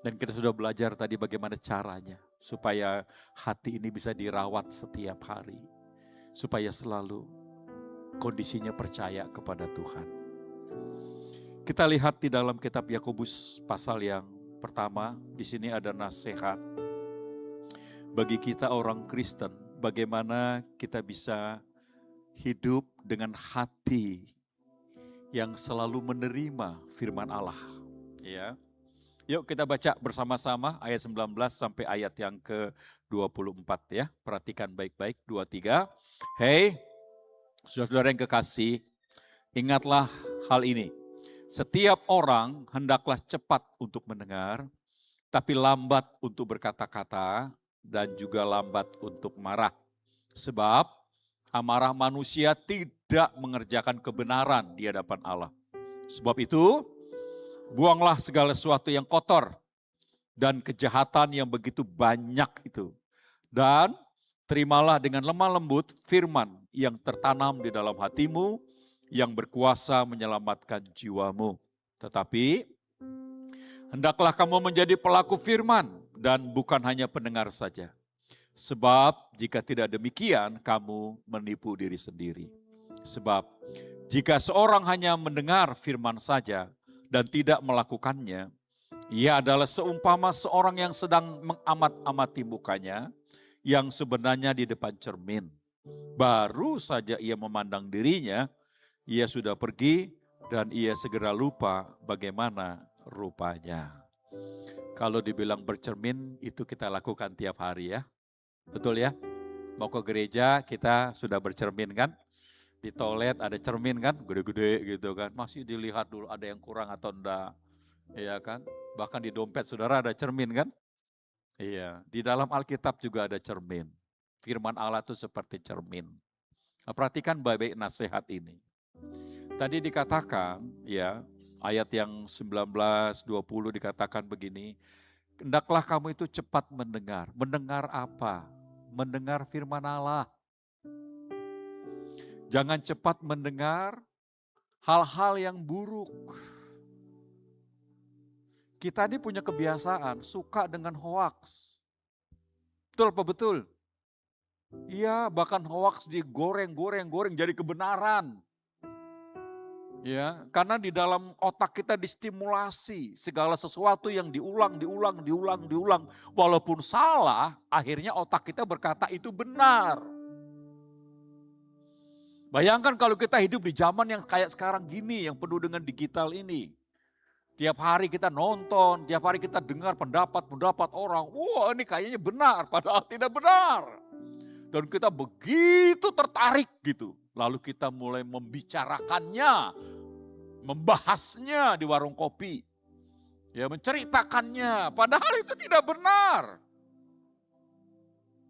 Dan kita sudah belajar tadi bagaimana caranya supaya hati ini bisa dirawat setiap hari, supaya selalu kondisinya percaya kepada Tuhan. Kita lihat di dalam kitab Yakobus pasal yang pertama, di sini ada nasihat bagi kita orang Kristen, bagaimana kita bisa hidup dengan hati yang selalu menerima firman Allah. Ya. Yuk kita baca bersama-sama ayat 19 sampai ayat yang ke-24 ya. Perhatikan baik-baik, 23. Hei, saudara-saudara yang kekasih, ingatlah hal ini. Setiap orang hendaklah cepat untuk mendengar, tapi lambat untuk berkata-kata dan juga lambat untuk marah. Sebab amarah manusia tidak mengerjakan kebenaran di hadapan Allah. Sebab itu, buanglah segala sesuatu yang kotor dan kejahatan yang begitu banyak itu. Dan terimalah dengan lemah lembut firman yang tertanam di dalam hatimu, yang berkuasa menyelamatkan jiwamu. Tetapi hendaklah kamu menjadi pelaku firman dan bukan hanya pendengar saja. Sebab jika tidak demikian, kamu menipu diri sendiri. Sebab jika seorang hanya mendengar firman saja dan tidak melakukannya, ia adalah seumpama seorang yang sedang mengamat-amati mukanya, yang sebenarnya di depan cermin. Baru saja ia memandang dirinya, ia sudah pergi dan ia segera lupa bagaimana rupanya. Kalau dibilang bercermin, itu kita lakukan tiap hari ya. Betul ya? Mau ke gereja kita sudah bercermin kan? Di toilet ada cermin kan? Gede-gede gitu kan. Masih dilihat dulu ada yang kurang atau enggak. Iya kan? Bahkan di dompet saudara ada cermin kan? Iya. Di dalam Alkitab juga ada cermin. Firman Allah itu seperti cermin. Nah, perhatikan baik-baik nasihat ini. Tadi dikatakan ya, ayat yang 19-20 dikatakan begini, hendaklah kamu itu cepat mendengar. Mendengar apa? Mendengar firman Allah. Jangan cepat mendengar hal-hal yang buruk. Kita ini punya kebiasaan suka dengan hoaks. Betul apa betul? Iya, bahkan hoaks digoreng jadi kebenaran. Ya, karena di dalam otak kita distimulasi segala sesuatu yang diulang, walaupun salah, akhirnya otak kita berkata itu benar. Bayangkan kalau kita hidup di zaman yang kayak sekarang gini, yang penuh dengan digital ini. Tiap hari kita nonton, tiap hari kita dengar pendapat orang, wah ini kayaknya benar, padahal tidak benar. Dan kita begitu tertarik gitu, lalu kita mulai membicarakannya, membahasnya di warung kopi, ya menceritakannya, padahal itu tidak benar.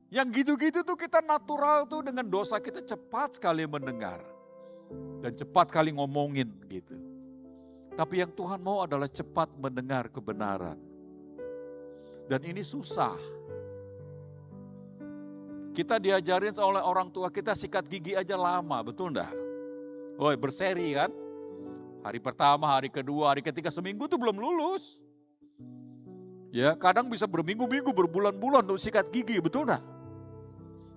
Yang gitu-gitu tuh kita natural tuh dengan dosa kita cepat sekali mendengar dan cepat kali ngomongin gitu. Tapi yang Tuhan mau adalah cepat mendengar kebenaran. Dan ini susah. Kita diajarin oleh orang tua kita sikat gigi aja lama, betul enggak? Woi, berseri kan? Hari pertama, hari kedua, hari ketiga, seminggu tuh belum lulus. Ya, kadang bisa berminggu-minggu, berbulan-bulan untuk sikat gigi, betul enggak?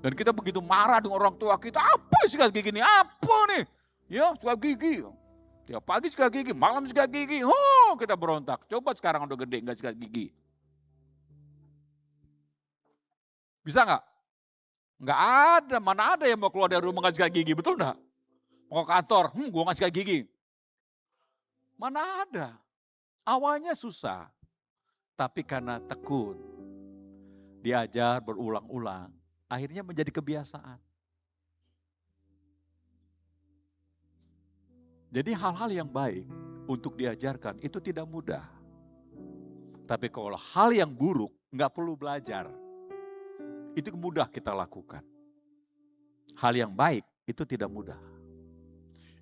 Dan kita begitu marah dengan orang tua kita, apa sikat gigi ini? Apa nih? Ya, sikat gigi. Tiap pagi sikat gigi, malam sikat gigi. Oh, kita berontak. Coba sekarang udah gede enggak sikat gigi. Bisa enggak? Enggak ada, mana ada yang mau keluar dari rumah enggak sikat gigi, betul enggak? Mau ke kantor, gue enggak sikat gigi. Mana ada? Awalnya susah. Tapi karena tekun, diajar berulang-ulang, akhirnya menjadi kebiasaan. Jadi hal-hal yang baik untuk diajarkan itu tidak mudah. Tapi kalau hal yang buruk nggak perlu belajar. Itu mudah kita lakukan. Hal yang baik itu tidak mudah.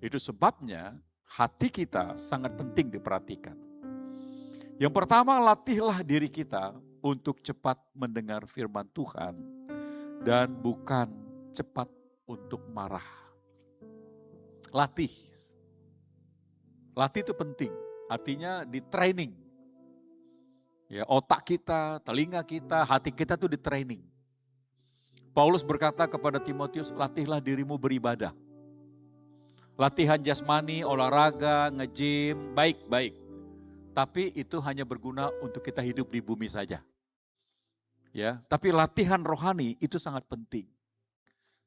Itu sebabnya hati kita sangat penting diperhatikan. Yang pertama, latihlah diri kita untuk cepat mendengar firman Tuhan dan bukan cepat untuk marah. Latih. Latih itu penting, artinya di training. Ya, otak kita, telinga kita, hati kita tuh di training. Paulus berkata kepada Timotius, latihlah dirimu beribadah. Latihan jasmani, olahraga, nge-gym, baik-baik. Tapi itu hanya berguna untuk kita hidup di bumi saja. Ya, tapi latihan rohani itu sangat penting.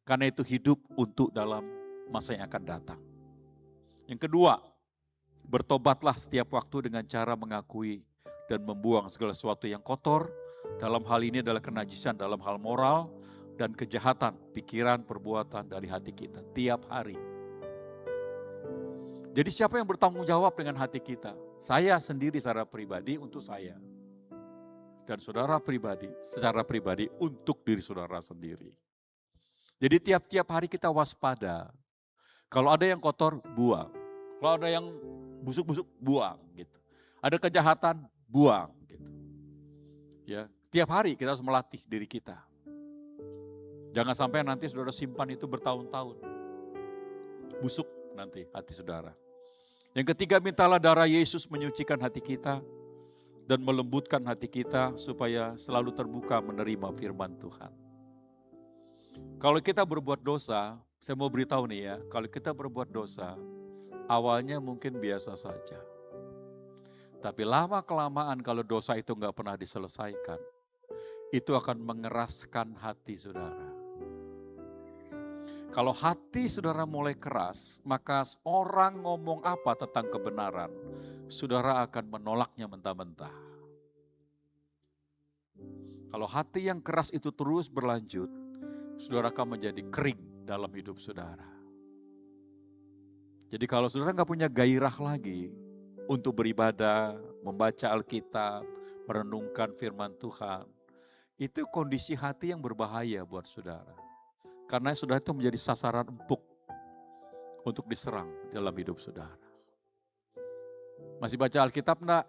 Karena itu hidup untuk dalam masa yang akan datang. Yang kedua, bertobatlah setiap waktu dengan cara mengakui dan membuang segala sesuatu yang kotor. Dalam hal ini adalah kenajisan dalam hal moral dan kejahatan, pikiran, perbuatan dari hati kita tiap hari. Jadi siapa yang bertanggung jawab dengan hati kita? Saya sendiri secara pribadi untuk saya. Dan saudara pribadi secara pribadi untuk diri saudara sendiri. Jadi tiap-tiap hari kita waspada. Kalau ada yang kotor, buang. Kalau ada yang busuk-busuk, buang gitu. Ada kejahatan, buang gitu. Ya, tiap hari kita harus melatih diri kita. Jangan sampai nanti saudara simpan itu bertahun-tahun. Busuk nanti hati saudara. Yang ketiga, mintalah darah Yesus menyucikan hati kita dan melembutkan hati kita supaya selalu terbuka menerima firman Tuhan. Kalau kita berbuat dosa, saya mau beritahu nih ya, kalau kita berbuat dosa, awalnya mungkin biasa saja. Tapi lama-kelamaan kalau dosa itu nggak pernah diselesaikan, itu akan mengeraskan hati saudara. Kalau hati saudara mulai keras, maka orang ngomong apa tentang kebenaran, saudara akan menolaknya mentah-mentah. Kalau hati yang keras itu terus berlanjut, saudara akan menjadi kering dalam hidup saudara. Jadi kalau saudara nggak punya gairah lagi untuk beribadah, membaca Alkitab, merenungkan firman Tuhan, itu kondisi hati yang berbahaya buat saudara. Karena saudara itu menjadi sasaran empuk untuk diserang dalam hidup saudara. Masih baca Alkitab enggak?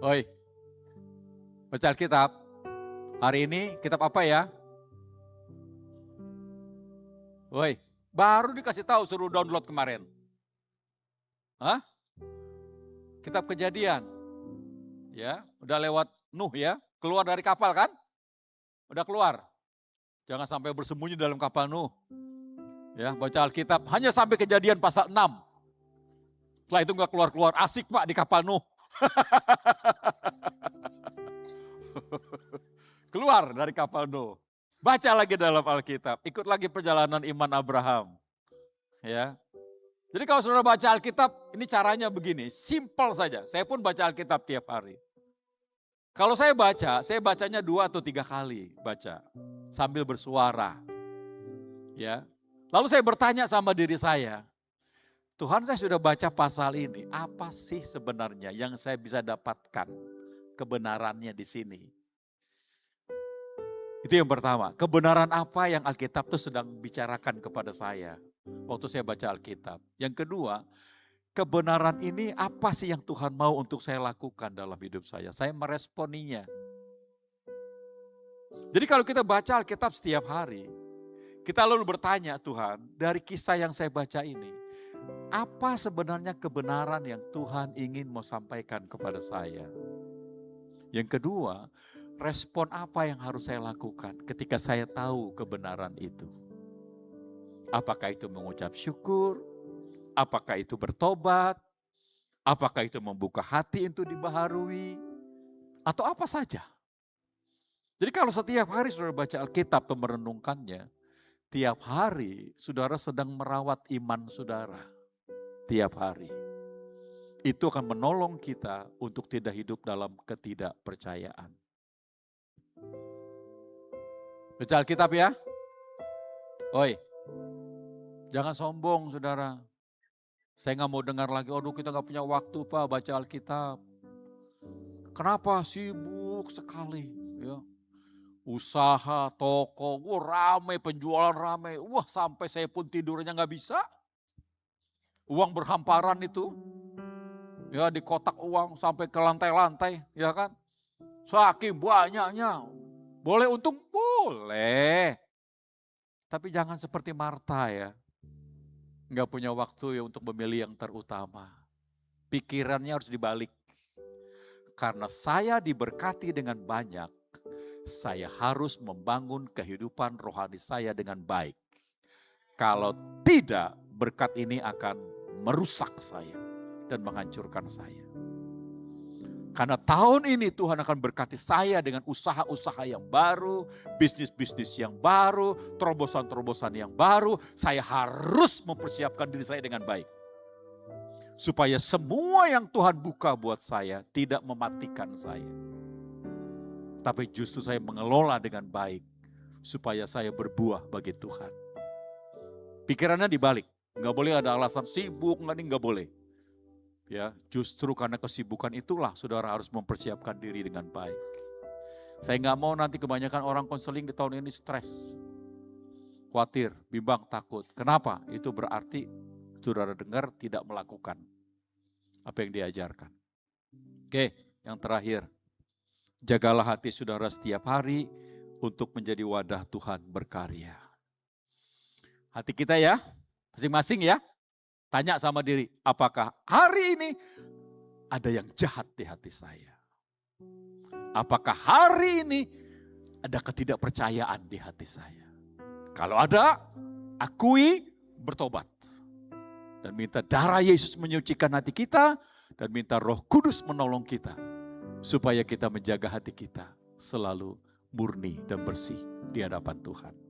Oi, baca Alkitab. Hari ini kitab apa ya? Oi, baru dikasih tahu suruh download kemarin. Hah? Kitab Kejadian. Ya, udah lewat Nuh ya, keluar dari kapal kan? Udah keluar. Jangan sampai bersembunyi dalam kapal Nuh. Ya, baca Alkitab hanya sampai Kejadian pasal 6. Setelah itu nggak keluar-keluar, asik Pak di kapal Nuh. Keluar dari kapal Nuh. Baca lagi dalam Alkitab, ikut lagi perjalanan iman Abraham. Ya. Jadi kalau saudara baca Alkitab, ini caranya begini, simpel saja. Saya pun baca Alkitab tiap hari. Kalau saya bacanya 2 atau 3 kali baca sambil bersuara. Ya. Lalu saya bertanya sama diri saya, Tuhan, saya sudah baca pasal ini, apa sih sebenarnya yang saya bisa dapatkan kebenarannya di sini? Itu yang pertama, kebenaran apa yang Alkitab itu sedang bicarakan kepada saya waktu saya baca Alkitab. Yang kedua, kebenaran ini apa sih yang Tuhan mau untuk saya lakukan dalam hidup saya? Saya meresponinya. Jadi kalau kita baca Alkitab setiap hari, kita lalu bertanya, Tuhan, dari kisah yang saya baca ini, apa sebenarnya kebenaran yang Tuhan ingin mau sampaikan kepada saya? Yang kedua, respon apa yang harus saya lakukan ketika saya tahu kebenaran itu? Apakah itu mengucap syukur? Apakah itu bertobat? Apakah itu membuka hati untuk dibaharui? Atau apa saja? Jadi kalau setiap hari saudara baca Alkitab dan merenungkannya, tiap hari saudara sedang merawat iman saudara. Tiap hari. Itu akan menolong kita untuk tidak hidup dalam ketidakpercayaan. Baca Alkitab ya. Oi, jangan sombong saudara. Saya nggak mau dengar lagi, aduh kita nggak punya waktu Pak baca Alkitab. Kenapa? Sibuk sekali. Ya. Usaha, toko, ramai, penjualan ramai. Wah sampai saya pun tidurnya nggak bisa. Uang berhamparan itu. Ya di kotak uang sampai ke lantai-lantai. Ya kan. Saking banyaknya. Boleh untung? Boleh. Tapi jangan seperti Marta ya. Nggak punya waktu ya untuk memilih yang terutama. Pikirannya harus dibalik. Karena saya diberkati dengan banyak, saya harus membangun kehidupan rohani saya dengan baik. Kalau tidak, berkat ini akan merusak saya dan menghancurkan saya. Karena tahun ini Tuhan akan berkati saya dengan usaha-usaha yang baru, bisnis-bisnis yang baru, terobosan-terobosan yang baru. Saya harus mempersiapkan diri saya dengan baik. Supaya semua yang Tuhan buka buat saya tidak mematikan saya. Tapi justru saya mengelola dengan baik. Supaya saya berbuah bagi Tuhan. Pikirannya dibalik. Nggak boleh ada alasan sibuk, nggak boleh. Ya, justru karena kesibukan itulah saudara harus mempersiapkan diri dengan baik. Saya nggak mau nanti kebanyakan orang konseling di tahun ini stres. Khawatir, bimbang, takut. Kenapa? Itu berarti saudara dengar tidak melakukan apa yang diajarkan. Oke, yang terakhir. Jagalah hati saudara setiap hari untuk menjadi wadah Tuhan berkarya. Hati kita ya, masing-masing ya, tanya sama diri, apakah hari ini ada yang jahat di hati saya? Apakah hari ini ada ketidakpercayaan di hati saya? Kalau ada, akui, bertobat. Dan minta darah Yesus menyucikan hati kita, dan minta Roh Kudus menolong kita, supaya kita menjaga hati kita selalu murni dan bersih di hadapan Tuhan.